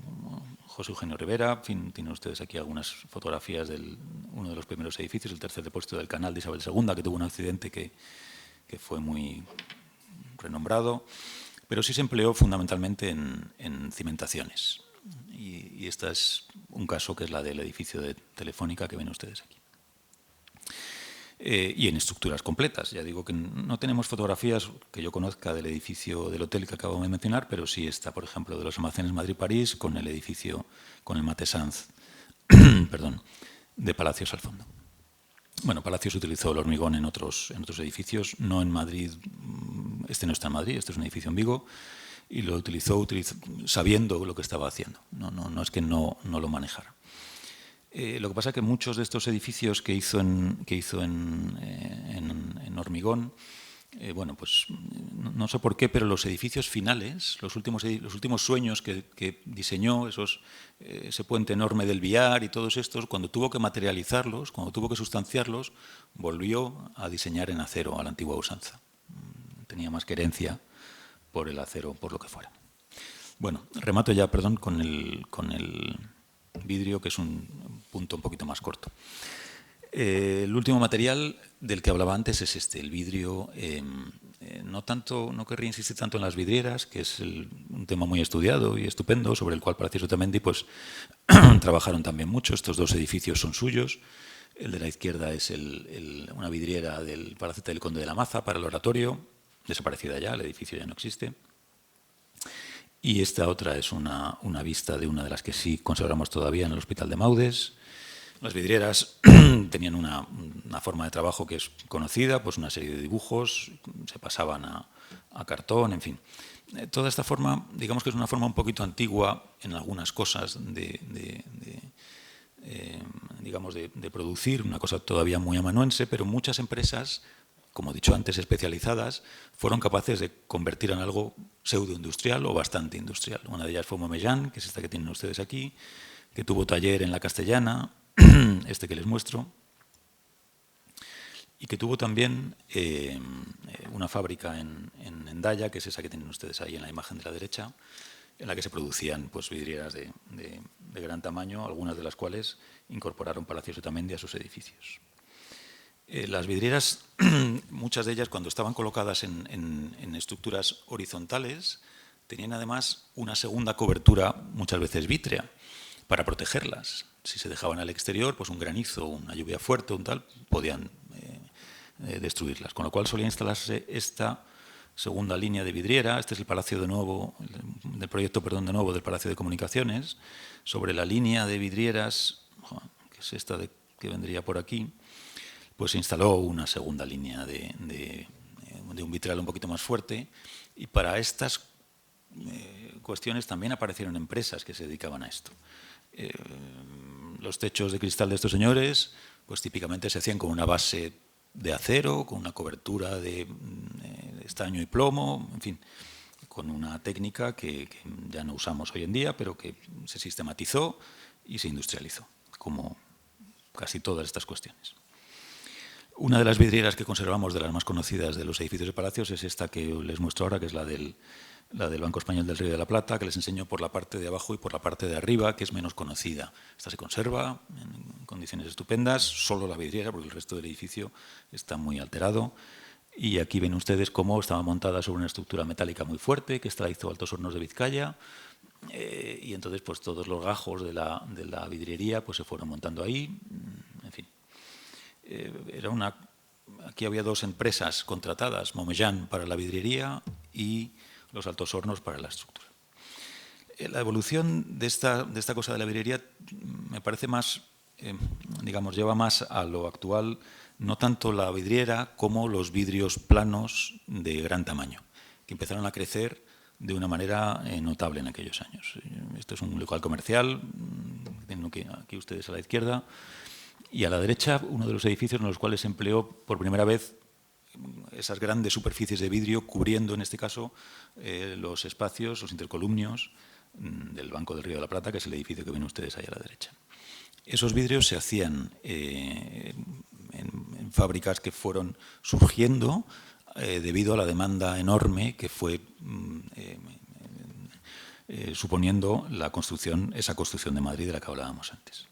Speaker 2: José Eugenio Rivera, en fin, tienen ustedes aquí algunas fotografías de uno de los primeros edificios, el tercer depósito del canal de Isabel II, que tuvo un accidente que fue muy renombrado, pero sí se empleó fundamentalmente en cimentaciones. Y este es un caso que es la del edificio de Telefónica que ven ustedes aquí. Y en estructuras completas. Ya digo que no tenemos fotografías que yo conozca del edificio del hotel que acabo de mencionar, pero sí está, por ejemplo, de los almacenes Madrid-París con el edificio, con el Matesanz, perdón, de Palacios al fondo. Bueno, Palacios utilizó el hormigón en otros edificios, no en Madrid. Este no está en Madrid, este es un edificio en Vigo, y lo utilizó sabiendo lo que estaba haciendo. No es que no lo manejara. Lo que pasa es que muchos de estos edificios que hizo en hormigón, bueno, pues no sé por qué, pero los edificios finales, los últimos sueños que diseñó, ese puente enorme del Viar y todos estos, cuando tuvo que materializarlos, cuando tuvo que sustanciarlos, volvió a diseñar en acero a la antigua usanza. Tenía más querencia por el acero, por lo que fuera. Bueno, remato ya, perdón, con el vidrio, que es un punto un poquito más corto. El último material del que hablaba antes es el vidrio no querría insistir tanto en las vidrieras, que es un tema muy estudiado y estupendo, sobre el cual Palacios Otamendi pues, trabajaron también mucho. Estos dos edificios son suyos. El de la izquierda es una vidriera del Palacete del Conde de la Maza para el oratorio, desaparecida ya, el edificio ya no existe. Y esta otra es una vista de una de las que sí conservamos todavía en el Hospital de Maudes. Las vidrieras tenían una forma de trabajo que es conocida, pues una serie de dibujos, se pasaban a cartón, en fin. Toda esta forma, digamos que es una forma un poquito antigua en algunas cosas digamos de producir, una cosa todavía muy amanuense, pero muchas empresas, como he dicho antes, especializadas, fueron capaces de convertir en algo pseudoindustrial o bastante industrial. Una de ellas fue Momellán, que es esta que tienen ustedes aquí, que tuvo taller en la Castellana, este que les muestro, y que tuvo también una fábrica en Hendaya, que es esa que tienen ustedes ahí en la imagen de la derecha, en la que se producían pues, vidrieras de gran tamaño, algunas de las cuales incorporaron Palacios Otamendi a sus edificios. Las vidrieras, muchas de ellas, cuando estaban colocadas en estructuras horizontales, tenían además una segunda cobertura, muchas veces vítrea, para protegerlas. Si se dejaban al exterior, pues un granizo, una lluvia fuerte, un tal, podían destruirlas. Con lo cual solía instalarse esta segunda línea de vidriera. Este es el Palacio del proyecto de nuevo del Palacio de Comunicaciones. Sobre la línea de vidrieras, que es esta que vendría por aquí, pues se instaló una segunda línea de un vitral un poquito más fuerte. Y para estas cuestiones también aparecieron empresas que se dedicaban a esto. Los techos de cristal de estos señores, pues típicamente se hacían con una base de acero, con una cobertura de estaño y plomo, en fin, con una técnica que ya no usamos hoy en día, pero que se sistematizó y se industrializó, como casi todas estas cuestiones. Una de las vidrieras que conservamos, de las más conocidas de los edificios de palacios, es esta que les muestro ahora, que es la del Banco Español del Río de la Plata, que les enseño por la parte de abajo y por la parte de arriba, que es menos conocida. Esta se conserva en condiciones estupendas, solo la vidriera, porque el resto del edificio está muy alterado. Y aquí ven ustedes cómo estaba montada sobre una estructura metálica muy fuerte, que esta la hizo Altos Hornos de Vizcaya, y entonces pues todos los gajos de la vidriería pues se fueron montando ahí, en fin. Aquí había dos empresas contratadas, Momellán para la vidriería y los Altos Hornos para la estructura. La evolución de esta cosa de la vidriería me parece más, digamos, lleva más a lo actual, no tanto la vidriera como los vidrios planos de gran tamaño, que empezaron a crecer de una manera notable en aquellos años. Esto es un local comercial, aquí ustedes a la izquierda, y a la derecha uno de los edificios en los cuales se empleó por primera vez esas grandes superficies de vidrio cubriendo, en este caso, los espacios, los intercolumnios del Banco del Río de la Plata, que es el edificio que ven ustedes ahí a la derecha. Esos vidrios se hacían en fábricas que fueron surgiendo debido a la demanda enorme que fue suponiendo esa construcción de Madrid de la que hablábamos antes.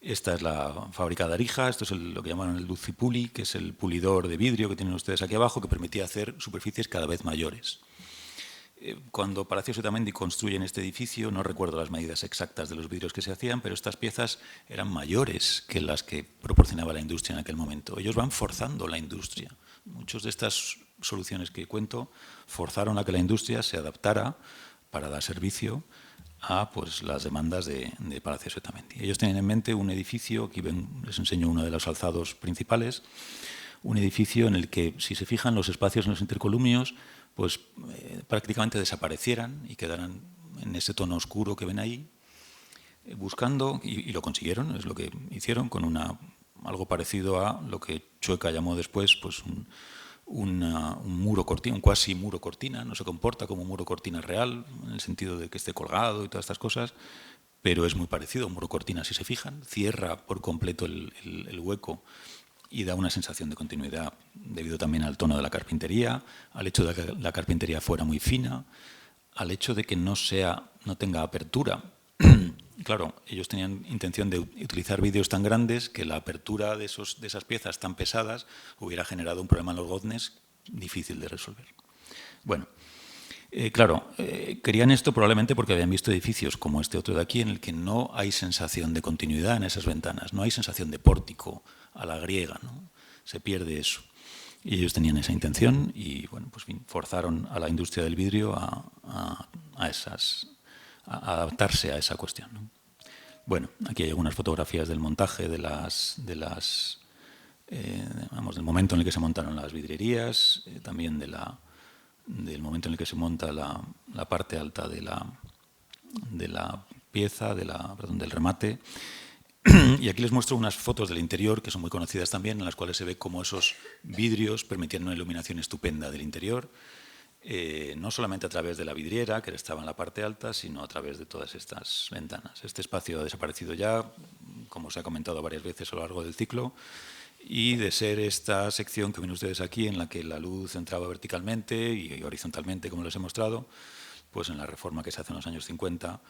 Speaker 2: Esta es la fábrica de Arija, esto es lo que llamaron el Dulcipuli, que es el pulidor de vidrio que tienen ustedes aquí abajo, que permitía hacer superficies cada vez mayores. Cuando Palacios Otamendi construyen este edificio, no recuerdo las medidas exactas de los vidrios que se hacían, pero estas piezas eran mayores que las que proporcionaba la industria en aquel momento. Ellos van forzando la industria. Muchas de estas soluciones que cuento forzaron a que la industria se adaptara para dar servicio a pues, las demandas de Palacios Otamendi. Ellos tienen en mente un edificio, aquí les enseño uno de los alzados principales, un edificio en el que, si se fijan, los espacios en los intercolumnios pues, prácticamente desaparecieran y quedaran en ese tono oscuro que ven ahí, buscando, y lo consiguieron, es lo que hicieron, con algo parecido a lo que Chueca llamó después pues, un muro cortina, un cuasi muro cortina. No se comporta como un muro cortina real, en el sentido de que esté colgado y todas estas cosas, pero es muy parecido a un muro cortina, si se fijan. Cierra por completo el hueco y da una sensación de continuidad, debido también al tono de la carpintería, al hecho de que la carpintería fuera muy fina, al hecho de que no tenga apertura. Claro, ellos tenían intención de utilizar vidrios tan grandes que la apertura de esas piezas tan pesadas hubiera generado un problema en los goznes difícil de resolver. Bueno, claro, querían esto probablemente porque habían visto edificios como este otro de aquí en el que no hay sensación de continuidad en esas ventanas, no hay sensación de pórtico a la griega, ¿no? Se pierde eso. Y ellos tenían esa intención y, bueno, pues forzaron a la industria del vidrio a adaptarse a esa cuestión, ¿no? Bueno, aquí hay algunas fotografías del montaje del momento en el que se montaron las vidrierías, también del momento en el que se monta la parte alta de la pieza, del remate. Y aquí les muestro unas fotos del interior que son muy conocidas también, en las cuales se ve cómo esos vidrios permitían una iluminación estupenda del interior, no solamente a través de la vidriera, que estaba en la parte alta, sino a través de todas estas ventanas. Este espacio ha desaparecido ya, como se ha comentado varias veces a lo largo del ciclo, y de ser esta sección que ven ustedes aquí, en la que la luz entraba verticalmente y horizontalmente, como les he mostrado, pues en la reforma que se hace en los años 50,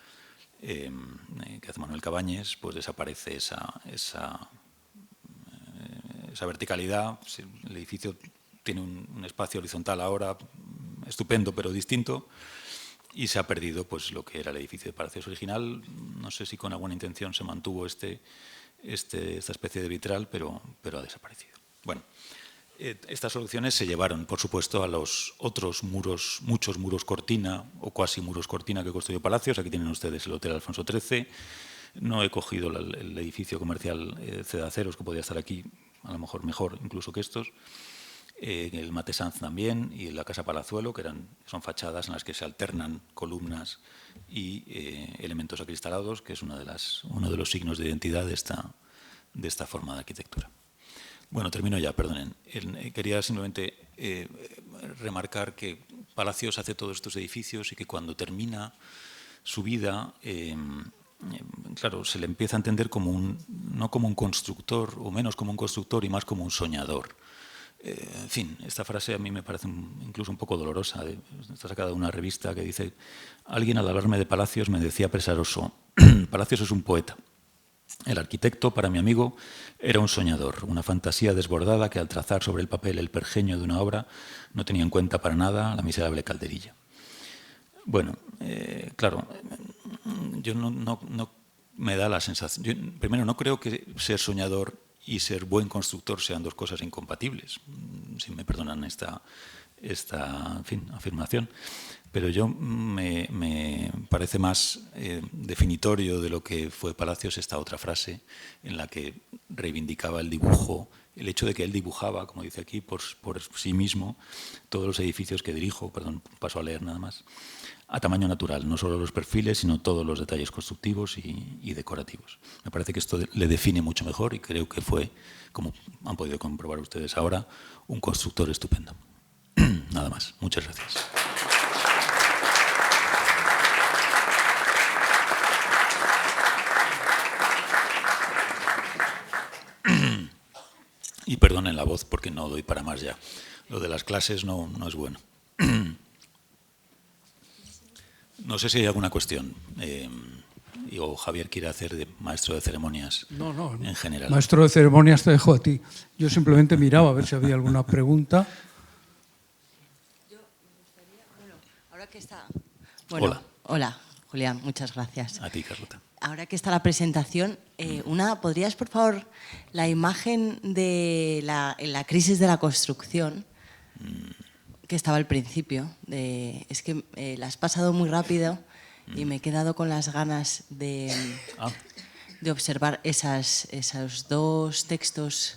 Speaker 2: que hace Manuel Cabañes, pues desaparece esa verticalidad. El edificio tiene un espacio horizontal ahora estupendo pero distinto, y se ha perdido pues lo que era el edificio de Palacios original. No sé si con alguna intención se mantuvo esta especie de vitral, pero ha desaparecido. Bueno, estas soluciones se llevaron, por supuesto, a los otros muros, muchos muros cortina o cuasi muros cortina que construyó Palacios. Aquí tienen ustedes el Hotel Alfonso XIII. No he cogido el edificio comercial Cedaceros, que podía estar aquí, a lo mejor incluso que estos. El Matesanz también, y la Casa Palazuelo, que son fachadas en las que se alternan columnas y elementos acristalados, que es uno de los signos de identidad de esta forma de arquitectura. Bueno, termino ya, perdonen. Quería simplemente remarcar que Palacios hace todos estos edificios y que cuando termina su vida, claro, se le empieza a entender no como un constructor, o menos como un constructor y más como un soñador. En fin, esta frase a mí me parece incluso un poco dolorosa. Está sacada de una revista que dice: alguien al hablarme de Palacios me decía pesaroso, Palacios es un poeta. El arquitecto, para mi amigo, era un soñador, una fantasía desbordada que al trazar sobre el papel el pergeño de una obra no tenía en cuenta para nada la miserable calderilla. Bueno, claro, yo no me da la sensación... primero, no creo que ser soñador y ser buen constructor sean dos cosas incompatibles, si me perdonan esta afirmación. Pero yo me parece más definitorio de lo que fue Palacios esta otra frase en la que reivindicaba el dibujo, el hecho de que él dibujaba, como dice aquí, por sí mismo todos los edificios que dirijo, paso a leer nada más, a tamaño natural, no solo los perfiles, sino todos los detalles constructivos y decorativos. Me parece que esto le define mucho mejor y creo que fue, como han podido comprobar ustedes ahora, un constructor estupendo. Nada más. Muchas gracias. Y perdonen la voz porque no doy para más ya. Lo de las clases no es bueno. No sé si hay alguna cuestión. O Javier quiere hacer de maestro de ceremonias en general.
Speaker 3: Maestro de ceremonias te dejo a ti. Yo simplemente miraba a ver si había alguna pregunta.
Speaker 4: Yo me gustaría, ahora que está... Hola, Julián, muchas gracias.
Speaker 2: A ti, Carlota.
Speaker 4: Ahora que está la presentación, ¿podrías, por favor, la imagen de la crisis de la construcción, que estaba al principio? Es que la has pasado muy rápido y me he quedado con las ganas de observar esos dos textos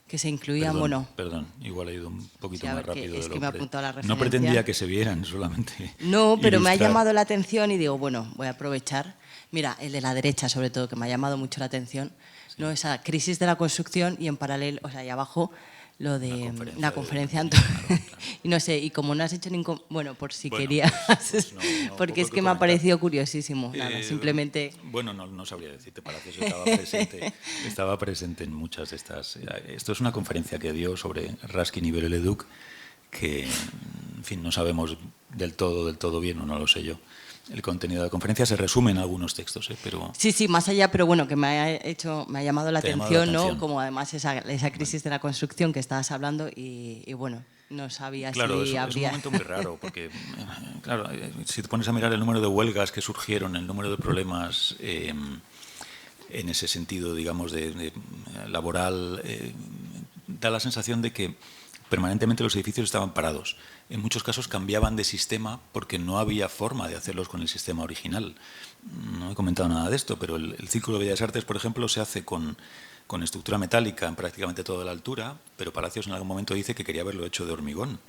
Speaker 4: que se incluían.
Speaker 2: Perdón, igual he ido un poquito más rápido.
Speaker 4: Es que me ha apuntado la referencia.
Speaker 2: No pretendía que se vieran solamente.
Speaker 4: No, pero me ha llamado la atención y digo, bueno, voy a aprovechar. Mira, el de la derecha sobre todo, que me ha llamado mucho la atención, sí. ¿No? Esa crisis de la construcción y en paralelo, o sea, ahí abajo, lo de la conferencia. Claro. Y no sé, y como no has hecho ningún... Bueno, por si querías, pues porque es que me ha parecido curiosísimo. Nada, simplemente...
Speaker 2: Bueno, no sabría decirte, Palacios estaba presente en muchas de estas... Esto es una conferencia que dio sobre Raskin y Viollet-le-Duc, que, en fin, no sabemos del todo bien, o no lo sé yo. El contenido de la conferencia se resume en algunos textos, pero...
Speaker 4: Sí, más allá, pero bueno, que me ha llamado la atención, ¿no? Como además esa crisis de la construcción que estabas hablando y bueno, no sabía
Speaker 2: Claro,
Speaker 4: si
Speaker 2: es un
Speaker 4: habría...
Speaker 2: momento muy raro, porque, claro, si te pones a mirar el número de huelgas que surgieron, el número de problemas en ese sentido, digamos, de laboral, da la sensación de que permanentemente los edificios estaban parados. En muchos casos cambiaban de sistema porque no había forma de hacerlos con el sistema original. No he comentado nada de esto, pero el Círculo de Bellas Artes, por ejemplo, se hace con estructura metálica en prácticamente toda la altura, pero Palacios en algún momento dice que quería haberlo hecho de hormigón.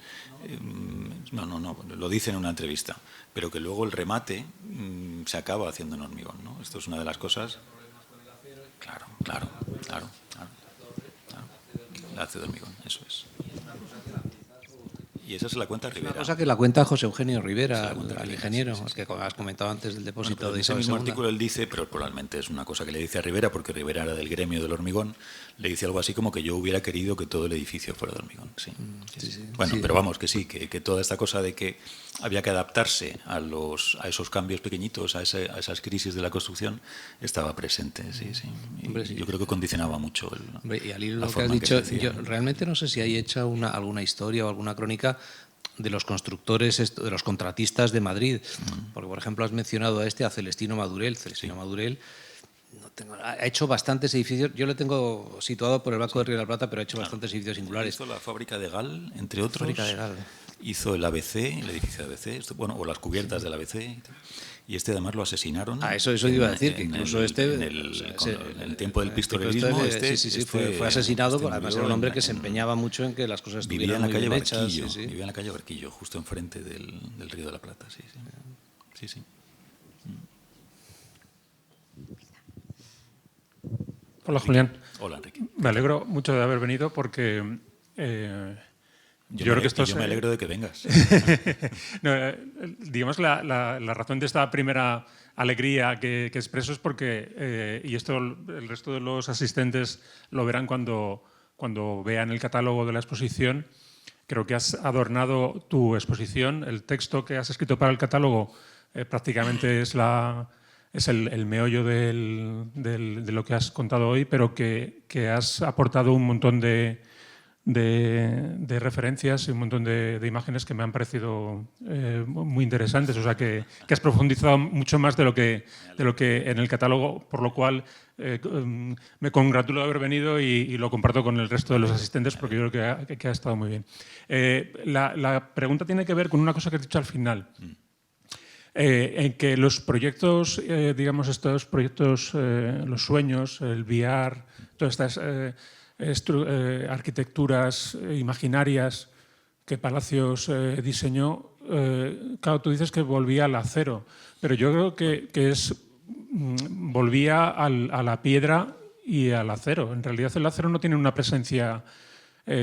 Speaker 2: No, lo dice en una entrevista, pero que luego el remate se acaba haciendo en hormigón, ¿no? Esto es una de las cosas... Claro. La hace de hormigón, eso es. Y esa se la cuenta Rivera.
Speaker 5: Una cosa que la cuenta José Eugenio Rivera, el ingeniero, sí. Que has comentado antes del depósito de
Speaker 2: ese mismo artículo él dice, pero probablemente es una cosa que le dice a Rivera, porque Rivera era del gremio del hormigón, le dice algo así como que yo hubiera querido que todo el edificio fuera de hormigón. Sí. Bueno, pero vamos, que sí, que toda esta cosa de que había que adaptarse a esos cambios pequeñitos, a esas crisis de la construcción, estaba presente, sí.
Speaker 5: Hombre, sí.
Speaker 2: Yo creo que condicionaba mucho
Speaker 5: y al hilo de lo que has dicho, yo realmente no sé si hay hecha alguna historia o alguna crónica de los constructores, de los contratistas de Madrid. Porque, por ejemplo, has mencionado a Celestino Madurell. Celestino Madurell ha hecho bastantes edificios. Yo lo tengo situado por el Banco de Río de la Plata, pero ha hecho bastantes edificios singulares.
Speaker 2: Hizo la fábrica de Gal, entre otros.
Speaker 5: Fábrica de Gal.
Speaker 2: Hizo el ABC, el edificio de ABC, o las cubiertas del ABC. Y además lo asesinaron.
Speaker 5: Eso iba a decir, que incluso
Speaker 2: en el tiempo del pistolerismo.
Speaker 5: Fue asesinado, además era un hombre que se empeñaba mucho en que las cosas estuvieran muy bien hechas.
Speaker 2: Vivía en la calle Barquillo, justo enfrente del Río de la Plata, sí.
Speaker 6: Hola, Julián.
Speaker 2: Hola, Enrique.
Speaker 6: Me alegro mucho de haber venido porque...
Speaker 2: Yo creo que yo me alegro de que vengas.
Speaker 6: Digamos, la razón de esta primera alegría que expreso es porque, y esto el resto de los asistentes lo verán cuando vean el catálogo de la exposición, creo que has adornado tu exposición. El texto que has escrito para el catálogo prácticamente es el meollo de lo que has contado hoy, pero que has aportado un montón de referencias y un montón de imágenes que me han parecido muy interesantes, o sea que has profundizado mucho más de lo que en el catálogo, por lo cual me congratulo de haber venido y lo comparto con el resto de los asistentes porque yo creo que ha estado muy bien. La pregunta tiene que ver con una cosa que has dicho al final, en que los proyectos, digamos estos proyectos, los sueños, el VR, todas estas arquitecturas imaginarias que Palacios diseñó, claro, tú dices que volvía al acero, pero yo creo que volvía a la piedra y al acero. En realidad el acero no tiene una presencia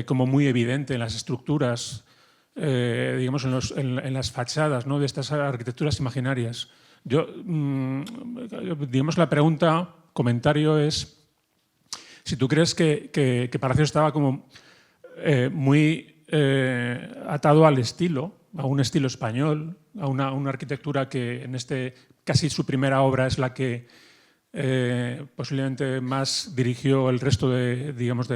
Speaker 6: como muy evidente en las estructuras, digamos en las fachadas, ¿no?, de estas arquitecturas imaginarias. Digamos, la pregunta, comentario es: si tú crees que Palacios estaba como muy atado al estilo, a un estilo español, a una arquitectura que en casi su primera obra es la que posiblemente más dirigió el resto digamos,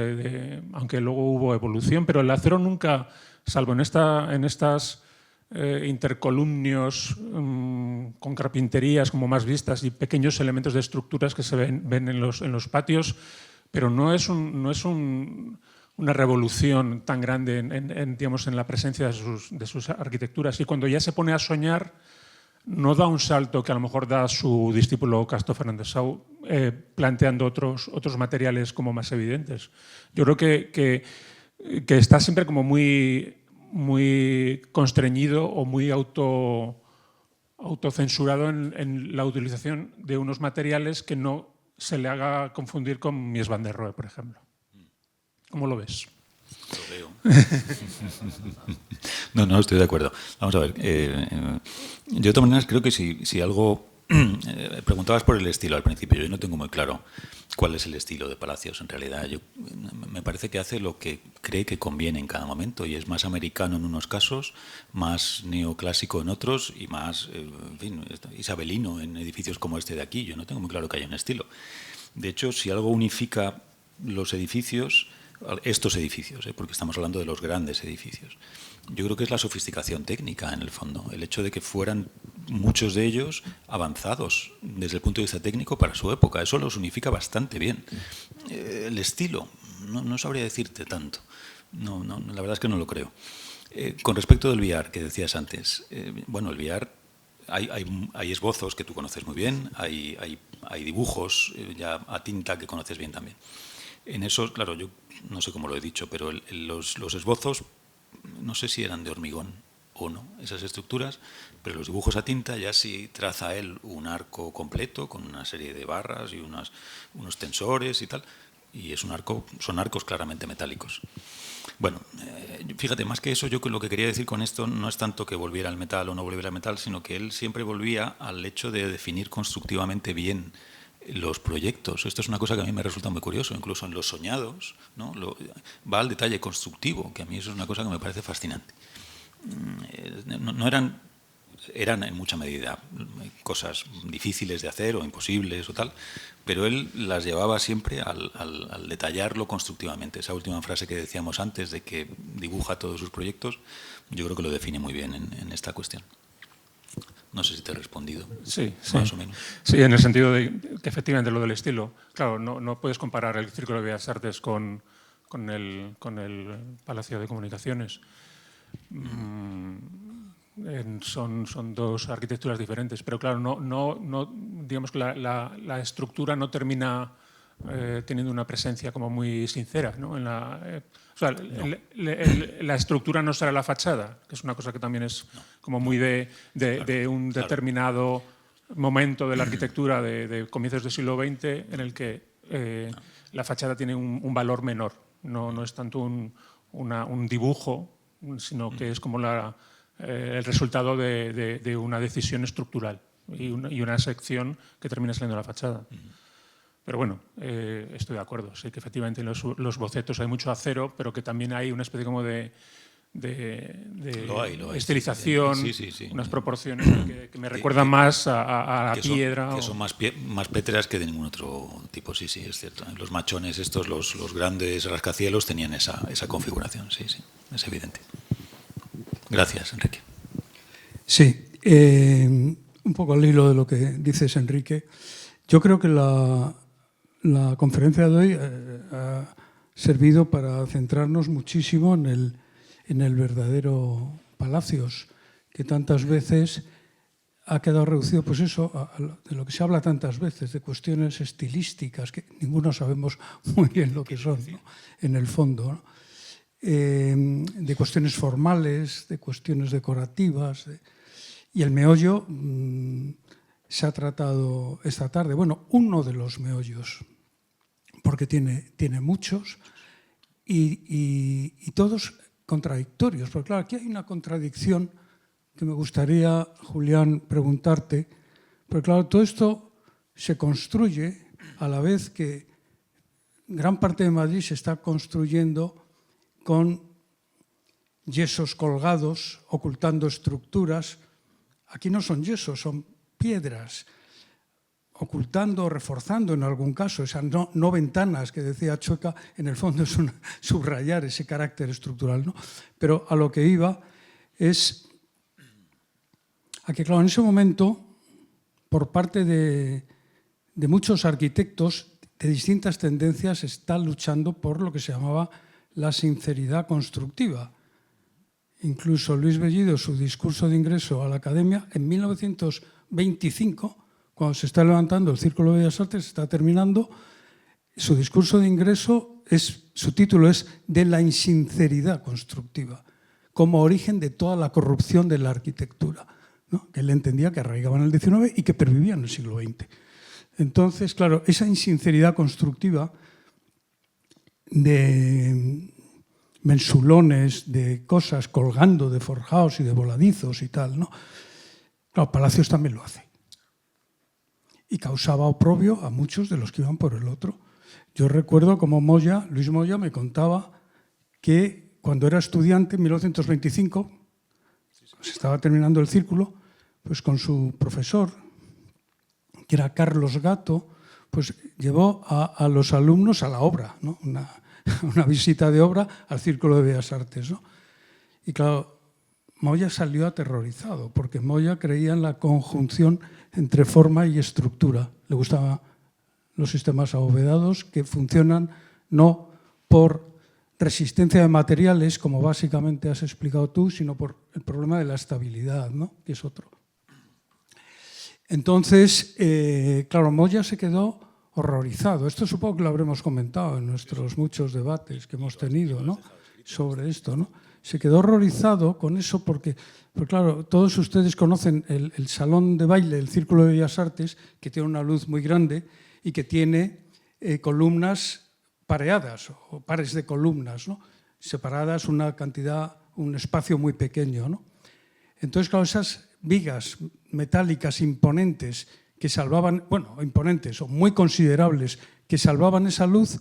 Speaker 6: aunque luego hubo evolución, pero el acero nunca, salvo en estas intercolumnios con carpinterías como más vistas y pequeños elementos de estructuras que se ven en los patios, pero no es una revolución tan grande digamos, en la presencia de sus arquitecturas. Y cuando ya se pone a soñar, no da un salto que a lo mejor da su discípulo Casto Fernández Sau, planteando otros materiales como más evidentes. Yo creo que está siempre como muy constreñido o muy autocensurado en la utilización de unos materiales que no se le haga confundir con Mies van der Rohe, por ejemplo. ¿Cómo lo ves?
Speaker 2: Lo veo. No, estoy de acuerdo. Vamos a ver. Yo de todas maneras creo que si algo... preguntabas por el estilo al principio. Yo no tengo muy claro cuál es el estilo de Palacios en realidad. Me parece que hace lo que cree que conviene en cada momento y es más americano en unos casos, más neoclásico en otros y más isabelino en edificios como este de aquí. Yo no tengo muy claro que haya un estilo. De hecho, si algo unifica los edificios, estos edificios, porque estamos hablando de los grandes edificios. Yo creo que es la sofisticación técnica, en el fondo, el hecho de que fueran muchos de ellos avanzados desde el punto de vista técnico para su época. Eso los unifica bastante bien. El estilo, no sabría decirte tanto. No, la verdad es que no lo creo. Con respecto del VR, que decías antes, bueno, el VR, hay esbozos que tú conoces muy bien, hay dibujos ya a tinta que conoces bien también. En esos, claro, yo no sé cómo lo he dicho, pero los esbozos, no sé si eran de hormigón o no, esas estructuras, pero los dibujos a tinta ya sí traza él un arco completo con una serie de barras y unos tensores y tal, y son arcos claramente metálicos. Bueno, fíjate, más que eso, yo lo que quería decir con esto no es tanto que volviera al metal o no volviera al metal, sino que él siempre volvía al hecho de definir constructivamente bien los proyectos. Esto es una cosa que a mí me resulta muy curioso, incluso en los soñados, ¿no? Va al detalle constructivo, que a mí eso es una cosa que me parece fascinante. No eran en mucha medida cosas difíciles de hacer o imposibles o tal, pero él las llevaba siempre al detallarlo constructivamente. Esa última frase que decíamos antes de que dibuja todos sus proyectos, yo creo que lo define muy bien en esta cuestión. No sé si te he respondido.
Speaker 6: Sí,
Speaker 2: más o menos.
Speaker 6: Sí, en el sentido de que efectivamente lo del estilo, claro, no puedes comparar el Círculo de Bellas Artes con el Palacio de Comunicaciones. Son dos arquitecturas diferentes, pero claro, digamos que la estructura no termina teniendo una presencia como muy sincera, ¿no? La estructura no será la fachada, que es una cosa que también es como muy de un determinado momento de la arquitectura de comienzos del siglo XX, en el que la fachada tiene un valor menor. No es tanto un dibujo, sino que es como el resultado de una decisión estructural y una sección que termina saliendo de la fachada. Pero bueno, estoy de acuerdo. Sé que efectivamente en los bocetos hay mucho acero, pero que también hay una especie como de
Speaker 2: lo hay.
Speaker 6: Estilización,
Speaker 2: sí.
Speaker 6: unas proporciones que me recuerdan más a la piedra.
Speaker 2: Que son más pétreas que de ningún otro tipo, sí, es cierto. Los machones estos, los grandes rascacielos tenían esa configuración, sí, es evidente. Gracias, Enrique.
Speaker 3: Sí, un poco al hilo de lo que dices, Enrique. Yo creo que la conferencia de hoy ha servido para centrarnos muchísimo en el verdadero Palacios, que tantas veces ha quedado reducido, pues eso, de lo que se habla tantas veces, de cuestiones estilísticas, que ninguno sabemos muy bien lo que son, ¿no? En el fondo, ¿no? De cuestiones formales, de cuestiones decorativas, y el meollo se ha tratado esta tarde. Bueno, uno de los meollos, porque tiene muchos y todos contradictorios. Porque claro, aquí hay una contradicción que me gustaría, Julián, preguntarte. Porque claro, todo esto se construye a la vez que gran parte de Madrid se está construyendo con yesos colgados, ocultando estructuras. Aquí no son yesos, son piedras, ocultando o reforzando en algún caso, esas no ventanas que decía Chueca, en el fondo es subrayar ese carácter estructural, ¿no? Pero a lo que iba es a que, claro, en ese momento, por parte de muchos arquitectos de distintas tendencias, se está luchando por lo que se llamaba la sinceridad constructiva. Incluso Luis Bellido, su discurso de ingreso a la Academia, en 1925, cuando se está levantando el Círculo de Bellas Artes, se está terminando, su discurso de ingreso, su título es «De la insinceridad constructiva», como origen de toda la corrupción de la arquitectura, ¿no? Que él entendía que arraigaba en el XIX y que pervivía en el siglo XX. Entonces, claro, esa insinceridad constructiva de mensulones, de cosas colgando de forjados y de voladizos y tal, ¿no? Claro, Palacios también lo hace. Y causaba oprobio a muchos de los que iban por el otro. Yo recuerdo como Luis Moya me contaba que cuando era estudiante, en 1925, se estaba terminando el círculo, pues con su profesor, que era Carlos Gato, pues llevó a los alumnos a la obra, ¿no? una visita de obra al Círculo de Bellas Artes, ¿no? Y claro, Moya salió aterrorizado, porque Moya creía en la conjunción entre forma y estructura. Le gustaban los sistemas abovedados que funcionan no por resistencia de materiales, como básicamente has explicado tú, sino por el problema de la estabilidad, ¿no? Que es otro. Entonces, claro, Moya se quedó horrorizado. Esto supongo que lo habremos comentado en nuestros muchos debates que hemos tenido, ¿no? Sobre esto, ¿no? Se quedó horrorizado con eso porque claro, todos ustedes conocen el salón de baile del Círculo de Bellas Artes, que tiene una luz muy grande y que tiene columnas pareadas o pares de columnas, ¿no? Separadas una cantidad, un espacio muy pequeño, ¿no? Entonces, claro, esas vigas metálicas imponentes que salvaban, bueno, imponentes o muy considerables, que salvaban esa luz,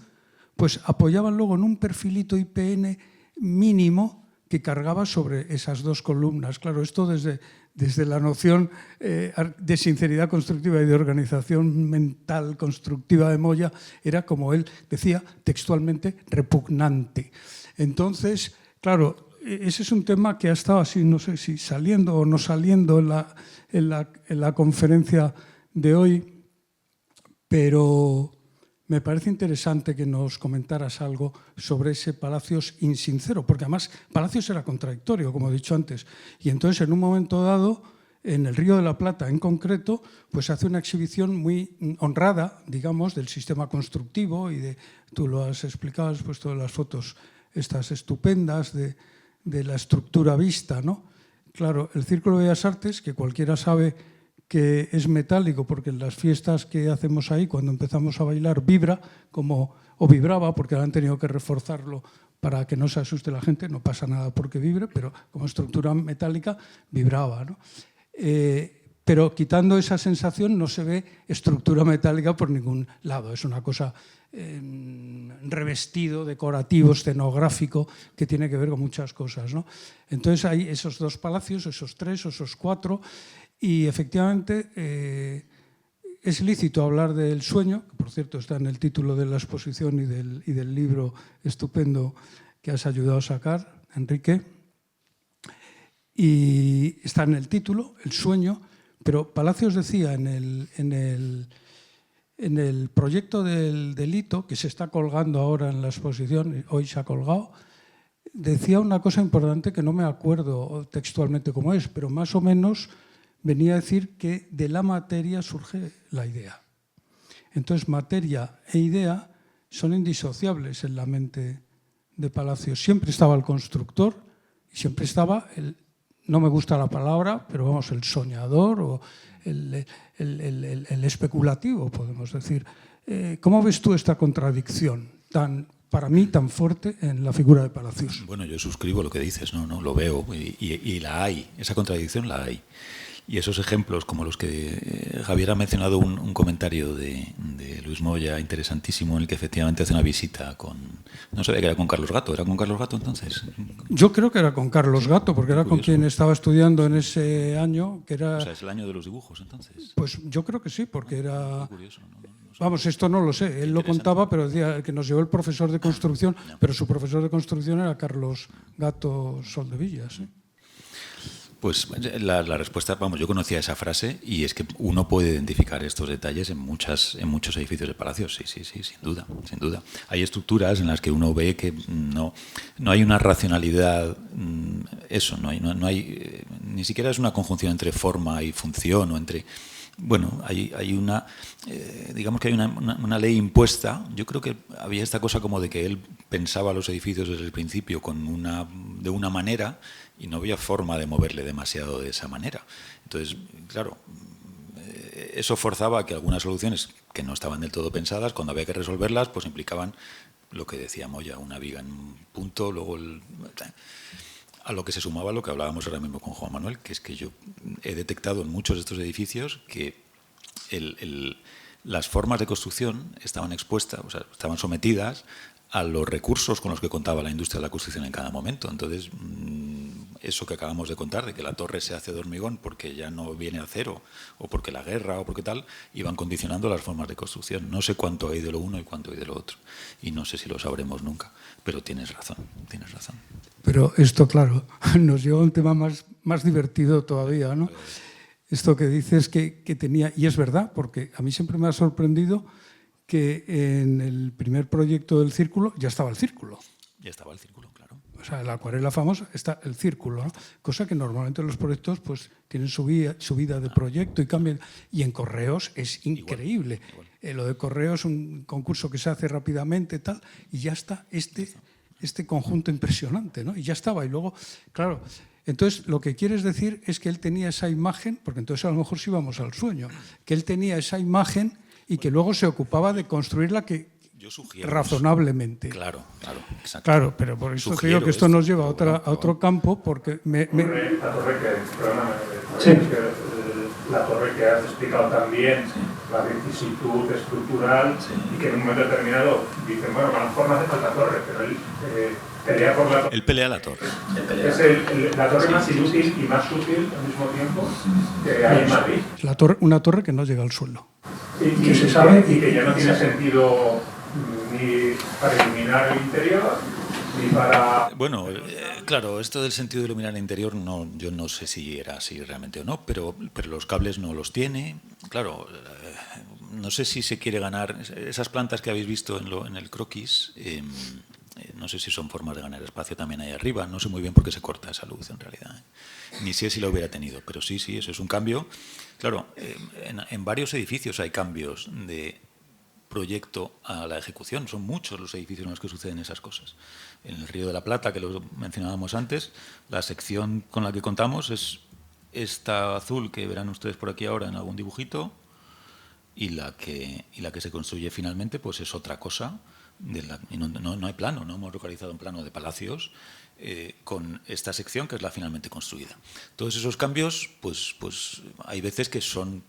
Speaker 3: pues apoyaban luego en un perfilito IPN mínimo que cargaba sobre esas dos columnas. Claro, esto desde la noción de sinceridad constructiva y de organización mental constructiva de Moya era, como él decía textualmente, repugnante. Entonces, claro, ese es un tema que ha estado así, no sé si saliendo o no saliendo en la conferencia de hoy, pero me parece interesante que nos comentaras algo sobre ese Palacios insincero, porque además Palacios era contradictorio, como he dicho antes, y entonces en un momento dado, en el Río de la Plata en concreto, pues hace una exhibición muy honrada, digamos, del sistema constructivo, y tú lo has explicado, has puesto las fotos estas estupendas de la estructura vista, ¿no? Claro, el Círculo de Bellas Artes, que cualquiera sabe que es metálico, porque en las fiestas que hacemos ahí, cuando empezamos a bailar, vibra, o vibraba, porque ahora han tenido que reforzarlo para que no se asuste la gente, no pasa nada porque vibre, pero como estructura metálica vibraba, ¿no? Pero quitando esa sensación no se ve estructura metálica por ningún lado, es una cosa revestido, decorativo, escenográfico, que tiene que ver con muchas cosas, ¿no? Entonces hay esos dos palacios, esos tres, esos cuatro, y efectivamente es lícito hablar del sueño, que por cierto está en el título de la exposición y del libro estupendo que has ayudado a sacar, Enrique, y está en el título, el sueño, pero Palacios decía en el proyecto del hito, que se está colgando ahora en la exposición, hoy se ha colgado, decía una cosa importante que no me acuerdo textualmente cómo es, pero más o menos venía a decir que de la materia surge la idea. Entonces, materia e idea son indisociables en la mente de Palacios. Siempre estaba el constructor y siempre estaba no me gusta la palabra, pero vamos, el soñador o el especulativo, podemos decir. ¿Cómo ves tú esta contradicción para mí tan fuerte en la figura de Palacios?
Speaker 2: Bueno, yo suscribo lo que dices, no lo veo y la hay, esa contradicción la hay. Y esos ejemplos, como los que Javier ha mencionado, un comentario de Luis Moya interesantísimo, en el que efectivamente hace una visita con... No sabía que era con Carlos Gato, ¿era con Carlos Gato entonces?
Speaker 3: Yo creo que era con Carlos Gato, porque era con quien estaba estudiando en ese año, que era...
Speaker 2: O sea, es el año de los dibujos entonces.
Speaker 3: Pues yo creo que sí, porque era...
Speaker 2: Curioso, no
Speaker 3: Vamos, esto no lo sé, él lo contaba, pero decía que nos llevó el profesor de construcción, pero su profesor de construcción era Carlos Gato Soldevilla, ¿sí?
Speaker 2: Pues la respuesta, vamos, yo conocía esa frase y es que uno puede identificar estos detalles en muchos edificios de palacios, sí, sin duda. Hay estructuras en las que uno ve que no hay una racionalidad, no hay ni siquiera es una conjunción entre forma y función o entre... Bueno, hay una, digamos que hay una ley impuesta. Yo creo que había esta cosa como de que él pensaba los edificios desde el principio de una manera y no había forma de moverle demasiado de esa manera. Entonces, claro, eso forzaba a que algunas soluciones que no estaban del todo pensadas, cuando había que resolverlas, pues implicaban lo que decía Moya, una viga en un punto, luego a lo que se sumaba lo que hablábamos ahora mismo con Juan Manuel, que es que yo he detectado en muchos de estos edificios que las formas de construcción estaban expuestas, o sea, estaban sometidas a los recursos con los que contaba la industria de la construcción en cada momento. Entonces, eso que acabamos de contar, de que la torre se hace de hormigón porque ya no viene acero, o porque la guerra, o porque tal, y van condicionando las formas de construcción. No sé cuánto hay de lo uno y cuánto hay de lo otro, y no sé si lo sabremos nunca, pero tienes razón, tienes razón.
Speaker 3: Pero esto, claro, nos lleva a un tema más divertido todavía, ¿no? Esto que dices que tenía, y es verdad, porque a mí siempre me ha sorprendido que en el primer proyecto del círculo ya estaba el círculo.
Speaker 2: Ya estaba el círculo, claro.
Speaker 3: O sea, en la acuarela famosa está el círculo, ¿no? Cosa que normalmente los proyectos pues tienen su vida de proyecto y cambian. Y en Correos es increíble. Igual. Lo de Correos es un concurso que se hace rápidamente tal, y ya está este conjunto impresionante, ¿no? Y ya estaba. Y luego, claro, entonces lo que quieres decir es que él tenía esa imagen, porque entonces a lo mejor sí vamos al sueño, que él tenía esa imagen y que luego se ocupaba de construirla
Speaker 2: yo sugiero
Speaker 3: razonablemente.
Speaker 2: Claro, exacto.
Speaker 3: Claro, pero por eso te digo que esto nos lleva a otro campo, porque
Speaker 7: la torre que has explicado también, la vicisitud estructural, y que en un momento determinado dicen, bueno, a lo mejor no hace falta torre, pero él pelea por la torre.
Speaker 2: Él pelea la torre.
Speaker 7: Es la torre más inútil y más útil al mismo tiempo que hay en Madrid.
Speaker 3: Una torre que no llega al suelo.
Speaker 7: Y que se sabe y que ya no tiene sentido ni para iluminar el interior, ni para...
Speaker 2: Bueno, claro, esto del sentido de iluminar el interior, yo no sé si era así realmente o no, pero los cables no los tiene. Claro, no sé si se quiere ganar... Esas plantas que habéis visto en el croquis, no sé si son formas de ganar espacio también ahí arriba. No sé muy bien por qué se corta esa luz en realidad. Ni sé si lo hubiera tenido, pero sí, eso es un cambio. Claro, en varios edificios hay cambios de proyecto a la ejecución. Son muchos los edificios en los que suceden esas cosas. En el Río de la Plata, que lo mencionábamos antes, la sección con la que contamos es esta azul que verán ustedes por aquí ahora en algún dibujito, y la que se construye finalmente pues es otra cosa. Y no hay plano, no hemos localizado un plano de Palacios con esta sección que es la finalmente construida. Todos esos cambios, pues hay veces que son,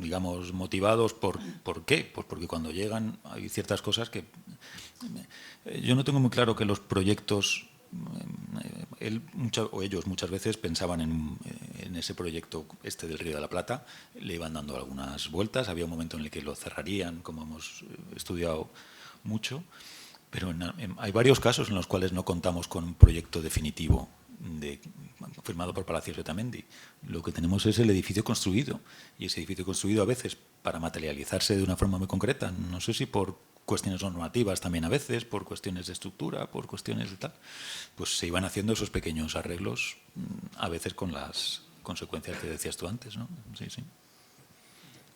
Speaker 2: digamos, motivados ¿por qué? Pues porque cuando llegan hay ciertas cosas que... Yo no tengo muy claro que los proyectos... ellos muchas veces pensaban en ese proyecto del Río de la Plata, le iban dando algunas vueltas, había un momento en el que lo cerrarían, como hemos estudiado mucho, pero hay varios casos en los cuales no contamos con un proyecto definitivo firmado por Palacios de Otamendi. Lo que tenemos es el edificio construido, y ese edificio construido a veces para materializarse de una forma muy concreta, no sé si por cuestiones normativas también a veces, por cuestiones de estructura, por cuestiones de tal, pues se iban haciendo esos pequeños arreglos, a veces con las consecuencias que decías tú antes, ¿no? Sí.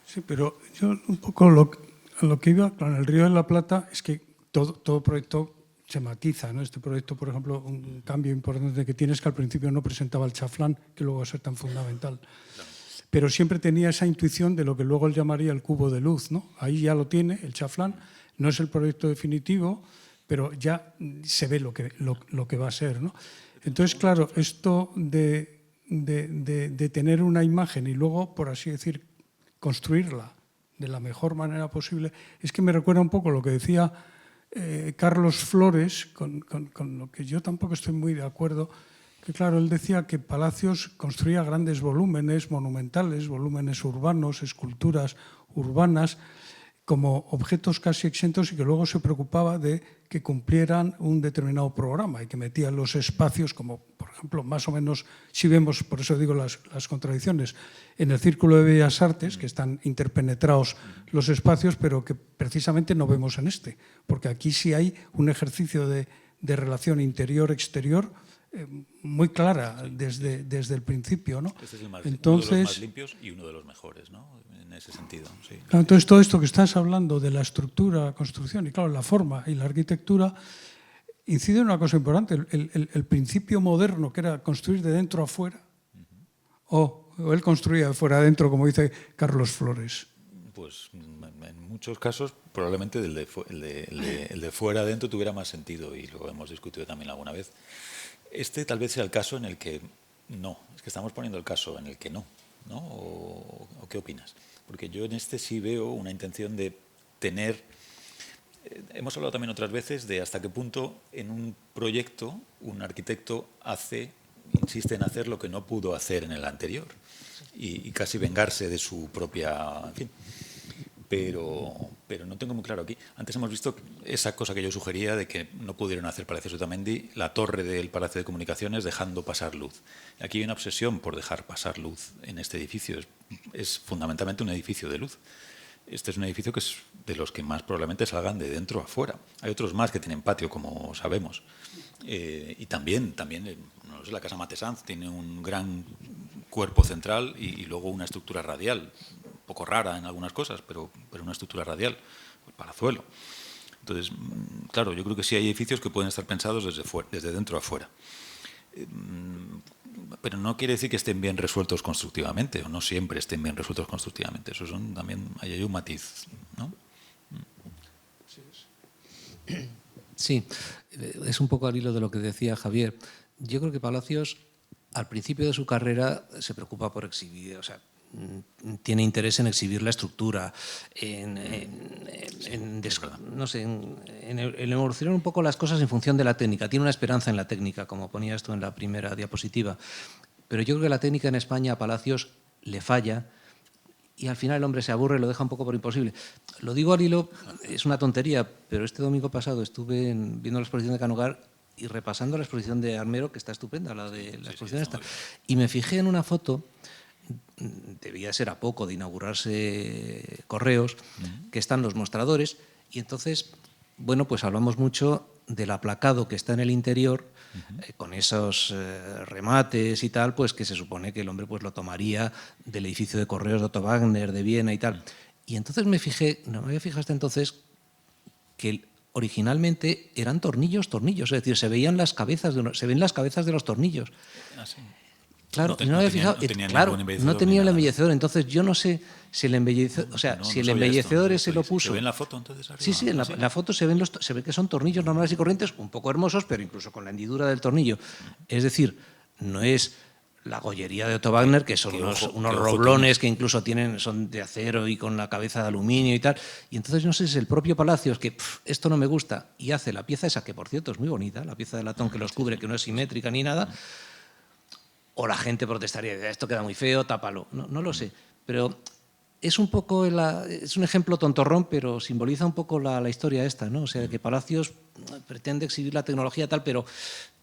Speaker 3: Sí, pero yo un poco lo que iba con el Río de la Plata es que todo proyecto se matiza, ¿no? Este proyecto, por ejemplo, un cambio importante que tiene es que al principio no presentaba el chaflán, que luego va a ser tan fundamental. Pero siempre tenía esa intuición de lo que luego él llamaría el cubo de luz, ¿no? Ahí ya lo tiene, el chaflán. No es el proyecto definitivo, pero ya se ve lo que va a ser, ¿no? Entonces, claro, esto de tener una imagen y luego, por así decir, construirla de la mejor manera posible, es que me recuerda un poco lo que decía Carlos Flores, con lo que yo tampoco estoy muy de acuerdo, que claro, él decía que Palacios construía grandes volúmenes monumentales, volúmenes urbanos, esculturas urbanas, como objetos casi exentos, y que luego se preocupaba de que cumplieran un determinado programa y que metían los espacios, como por ejemplo, más o menos, si vemos, por eso digo las contradicciones, en el Círculo de Bellas Artes, que están interpenetrados los espacios, pero que precisamente no vemos en este, porque aquí sí hay un ejercicio de relación interior-exterior muy clara desde el principio, ¿no?
Speaker 2: Este es uno de los más limpios y uno de los mejores, ¿no? En ese sentido, sí.
Speaker 3: Claro, entonces, todo esto que estás hablando de la estructura, la construcción y, claro, la forma y la arquitectura, incide en una cosa importante, el principio moderno, que era construir de dentro a fuera, o él construía de fuera a dentro, como dice Carlos Flores.
Speaker 2: Pues en muchos casos probablemente el de fuera adentro tuviera más sentido, y lo hemos discutido también alguna vez. Este tal vez sea el caso en el que no, es que estamos poniendo el caso en el que no, ¿no? ¿O qué opinas? Porque yo en este sí veo una intención de tener... Hemos hablado también otras veces de hasta qué punto en un proyecto un arquitecto hace insiste en hacer lo que no pudo hacer en el anterior y casi vengarse de su propia... En fin. Pero no tengo muy claro aquí. Antes hemos visto esa cosa que yo sugería de que no pudieron hacer Palacios Otamendi, la torre del Palacio de Comunicaciones dejando pasar luz. Aquí hay una obsesión por dejar pasar luz en este edificio. Es fundamentalmente un edificio de luz. Este es un edificio que es de los que más probablemente salgan de dentro a fuera. Hay otros más que tienen patio, como sabemos. Y también no sé, la Casa Matesanz tiene un gran cuerpo central y luego una estructura radial, un poco rara en algunas cosas, pero una estructura radial, el Palazuelo. Entonces, claro, yo creo que sí hay edificios que pueden estar pensados desde dentro a fuera. Pero no quiere decir que estén bien resueltos constructivamente, o no siempre estén bien resueltos constructivamente. Eso son también, hay un matiz, ¿no?
Speaker 5: Sí, es un poco al hilo de lo que decía Javier. Yo creo que Palacios, al principio de su carrera, se preocupa por exhibir, o sea, tiene interés en exhibir la estructura, en evolucionar un poco las cosas en función de la técnica. Tiene una esperanza en la técnica, como ponías tú en la primera diapositiva. Pero yo creo que la técnica en España a Palacios le falla y al final el hombre se aburre, lo deja un poco por imposible. Lo digo al hilo, es una tontería, pero este domingo pasado estuve viendo la exposición de Canogar y repasando la exposición de Armero, que está estupenda, la de la exposición esta, y me fijé en una foto, debía ser a poco de inaugurarse Correos, que están los mostradores, y entonces, bueno, pues hablamos mucho del aplacado que está en el interior, con esos remates y tal, pues que se supone que el hombre pues lo tomaría del edificio de Correos de Otto Wagner, de Viena y tal. Y entonces me fijé, no me había fijado hasta entonces, que originalmente eran tornillos, es decir, se ven las cabezas de los tornillos.
Speaker 2: Ah, sí.
Speaker 5: Claro, no había fijado, no tenía el embellecedor, entonces yo no sé si el embellecedor, o sea, si el embellecedor ese lo puso.
Speaker 2: ¿Se ve en la foto entonces arriba?
Speaker 5: Sí, en la foto se ve que son tornillos normales y corrientes, un poco hermosos, pero incluso con la hendidura del tornillo. Es decir, no es la gollería de Otto Wagner, que son unos roblones que incluso son de acero y con la cabeza de aluminio y tal. Y entonces no sé si es el propio Palacios que esto no me gusta y hace la pieza esa, que por cierto es muy bonita, la pieza de latón que los cubre, que no es simétrica ni nada. O la gente protestaría, esto queda muy feo, tápalo. No lo sé, pero es un poco es un ejemplo tontorrón, pero simboliza un poco la historia esta, ¿no? O sea, que Palacios pretende exhibir la tecnología tal, pero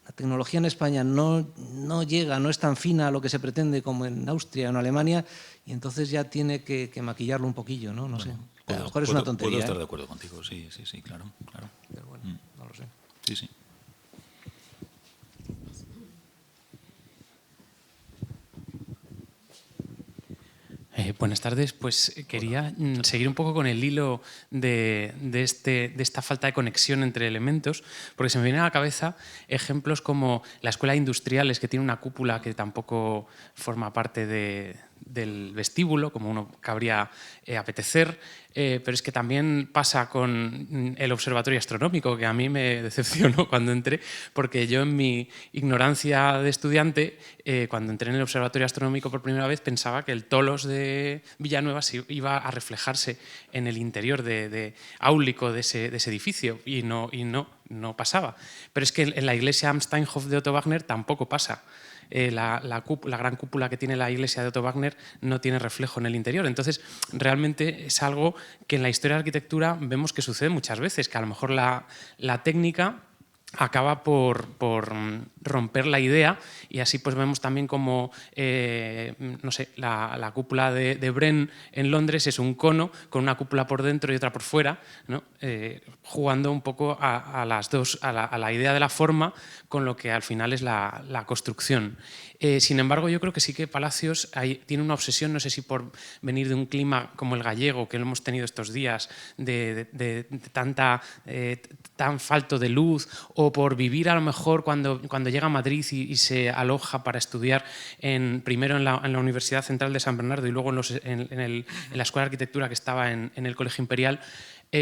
Speaker 5: la tecnología en España no llega, no es tan fina a lo que se pretende como en Austria o en Alemania, y entonces ya tiene que maquillarlo un poquillo, ¿no? No sé. A lo mejor es una tontería.
Speaker 2: Puedo estar de acuerdo contigo, sí, claro.
Speaker 5: Pero bueno, no lo sé.
Speaker 2: Sí.
Speaker 8: Buenas tardes. Pues quería seguir un poco con el hilo de esta falta de conexión entre elementos, porque se me vienen a la cabeza ejemplos como la Escuela de Industriales, que tiene una cúpula que tampoco forma parte del vestíbulo, como uno cabría apetecer, pero es que también pasa con el Observatorio Astronómico, que a mí me decepcionó cuando entré, porque yo en mi ignorancia de estudiante, cuando entré en el Observatorio Astronómico por primera vez, pensaba que el Tolos de Villanueva iba a reflejarse en el interior áulico de ese edificio, y no pasaba. Pero es que en la iglesia Am Steinhof de Otto Wagner tampoco pasa. La gran cúpula que tiene la iglesia de Otto Wagner no tiene reflejo en el interior. Entonces, realmente es algo que en la historia de la arquitectura vemos que sucede muchas veces, que a lo mejor la técnica acaba por romper la idea, y así pues vemos también como no sé, la cúpula de Bren en Londres es un cono con una cúpula por dentro y otra por fuera, ¿no? Jugando un poco a las dos, a la idea de la forma con lo que al final es la construcción. Sin embargo, yo creo que sí que Palacios tiene una obsesión, no sé si por venir de un clima como el gallego, que lo hemos tenido estos días, de tan falto de luz, o por vivir a lo mejor cuando llega a Madrid y se aloja para estudiar primero en la Universidad Central de San Bernardo y luego en la Escuela de Arquitectura que estaba en el Colegio Imperial.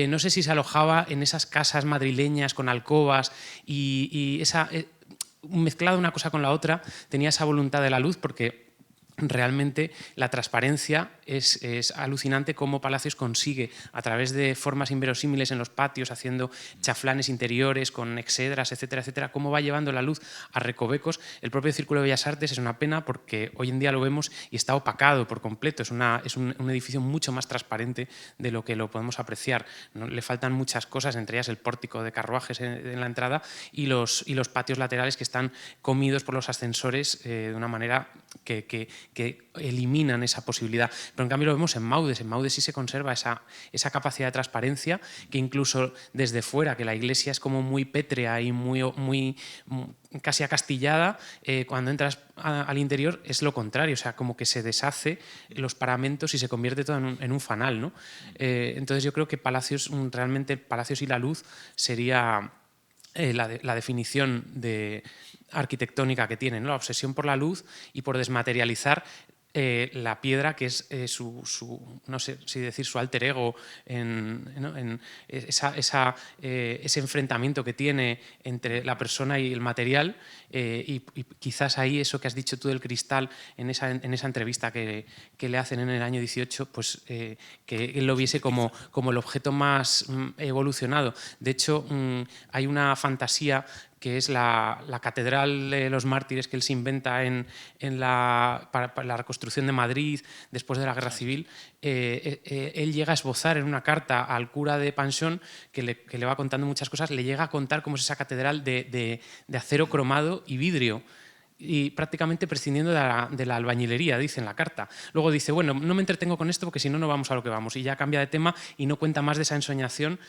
Speaker 8: No sé si se alojaba en esas casas madrileñas con alcobas y esa... mezclado una cosa con la otra, tenía esa voluntad de la luz, porque realmente la transparencia es alucinante cómo Palacios consigue, a través de formas inverosímiles en los patios, haciendo chaflanes interiores con exedras, etcétera, etcétera, cómo va llevando la luz a recovecos. El propio Círculo de Bellas Artes es una pena porque hoy en día lo vemos y está opacado por completo. Es un edificio mucho más transparente de lo que lo podemos apreciar. ¿No? Le faltan muchas cosas, entre ellas el pórtico de carruajes en la entrada y los patios laterales que están comidos por los ascensores de una manera que eliminan esa posibilidad. Pero en cambio lo vemos en Maudes. En Maudes sí se conserva esa capacidad de transparencia que incluso desde fuera, que la iglesia es como muy pétrea y muy casi acastillada, cuando entras al interior es lo contrario, o sea, como que se deshace los paramentos y se convierte todo en un fanal, ¿no? Entonces yo creo que Palacios, realmente Palacios y la luz sería la definición de arquitectónica que tiene, ¿no? La obsesión por la luz y por desmaterializar la piedra, que es no sé si decir su alter ego, en ese enfrentamiento que tiene entre la persona y el material, y quizás ahí eso que has dicho tú del cristal en esa entrevista que le hacen en el año 18, pues que él lo viese como el objeto más evolucionado. De hecho, hay una fantasía que es la catedral de los mártires que él se inventa para la reconstrucción de Madrid después de la Guerra Civil. Él llega a esbozar en una carta al cura de Panchón, que le va contando muchas cosas, le llega a contar cómo es esa catedral de acero cromado y vidrio, y prácticamente prescindiendo de la albañilería, dice en la carta. Luego dice, bueno, no me entretengo con esto porque si no, no vamos a lo que vamos, y ya cambia de tema y no cuenta más de esa ensoñación.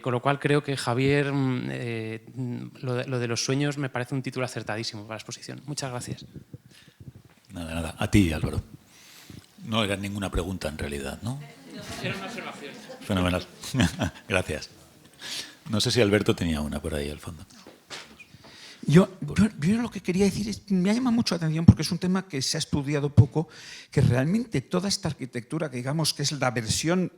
Speaker 8: Con lo cual creo que Javier, lo de los sueños me parece un título acertadísimo para la exposición. Muchas gracias.
Speaker 2: Nada. A ti, Álvaro. No era ninguna pregunta en realidad, ¿no?
Speaker 8: Era una observación.
Speaker 2: Fenomenal. Gracias. No sé si Alberto tenía una por ahí al fondo.
Speaker 9: Yo lo que quería decir es, me llama mucho la atención porque es un tema que se ha estudiado poco, que realmente toda esta arquitectura, que digamos que es la versión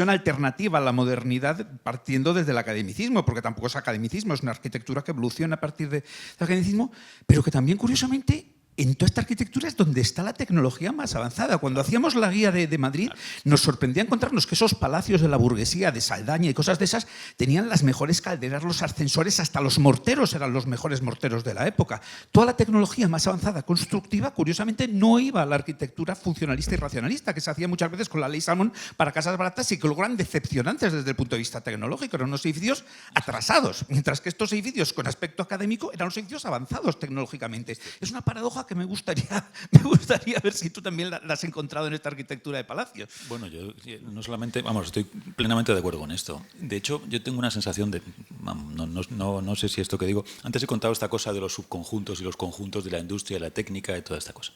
Speaker 9: alternativa a la modernidad, partiendo desde el academicismo, porque tampoco es academicismo, es una arquitectura que evoluciona a partir del academicismo, pero que también, curiosamente, en toda esta arquitectura es donde está la tecnología más avanzada. Cuando hacíamos la guía de Madrid, nos sorprendía encontrarnos que esos palacios de la burguesía, de Saldaña y cosas de esas, tenían las mejores calderas, los ascensores, hasta los morteros eran los mejores morteros de la época. Toda la tecnología más avanzada, constructiva, curiosamente, no iba a la arquitectura funcionalista y racionalista, que se hacía muchas veces con la ley Salmón para casas baratas y que logran decepcionantes desde el punto de vista tecnológico. Eran unos edificios atrasados, mientras que estos edificios con aspecto académico eran unos edificios avanzados tecnológicamente. Es una paradoja que me gustaría ver si tú también la has encontrado en esta arquitectura de Palacios.
Speaker 2: Bueno, yo no solamente, estoy plenamente de acuerdo con esto. De hecho, yo tengo una sensación de, no sé si esto que digo, antes he contado esta cosa de los subconjuntos y los conjuntos de la industria, de la técnica y toda esta cosa.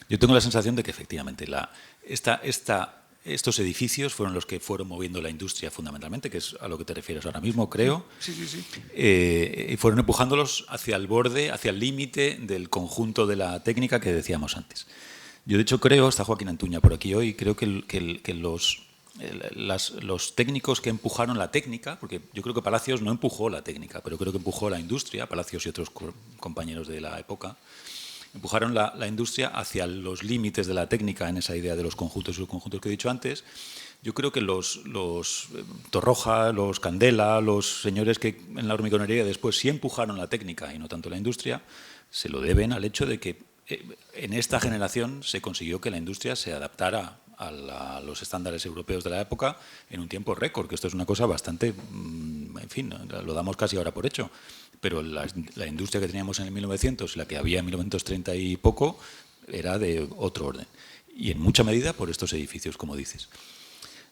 Speaker 2: Yo tengo la sensación de que efectivamente estos edificios fueron los que fueron moviendo la industria fundamentalmente, que es a lo que te refieres ahora mismo, creo.
Speaker 9: Sí.
Speaker 2: Y fueron empujándolos hacia el borde, hacia el límite del conjunto de la técnica que decíamos antes. Yo, de hecho, creo, está Joaquín Antuña por aquí hoy, creo que los técnicos que empujaron la técnica, porque yo creo que Palacios no empujó la técnica, pero creo que empujó la industria, Palacios y otros compañeros de la época, empujaron la industria hacia los límites de la técnica en esa idea de los conjuntos y subconjuntos que he dicho antes. Yo creo que los Torroja, los Candela, los señores que en la hormigonería después sí empujaron la técnica y no tanto la industria, se lo deben al hecho de que en esta generación se consiguió que la industria se adaptara a los estándares europeos de la época en un tiempo récord, que esto es una cosa bastante, en fin, lo damos casi ahora por hecho. Pero la industria que teníamos en el 1900 y la que había en 1930 y poco era de otro orden. Y en mucha medida por estos edificios, como dices.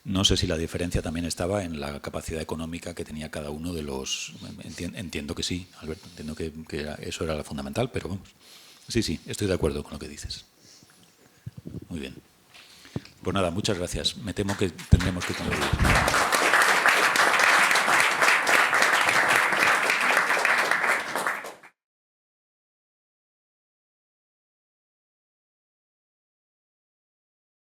Speaker 2: No sé si la diferencia también estaba en la capacidad económica que tenía cada uno de los... Entiendo que sí, Alberto, entiendo que eso era lo fundamental, pero vamos. Sí, estoy de acuerdo con lo que dices. Muy bien. Pues nada, muchas gracias. Me temo que tendremos que concluir.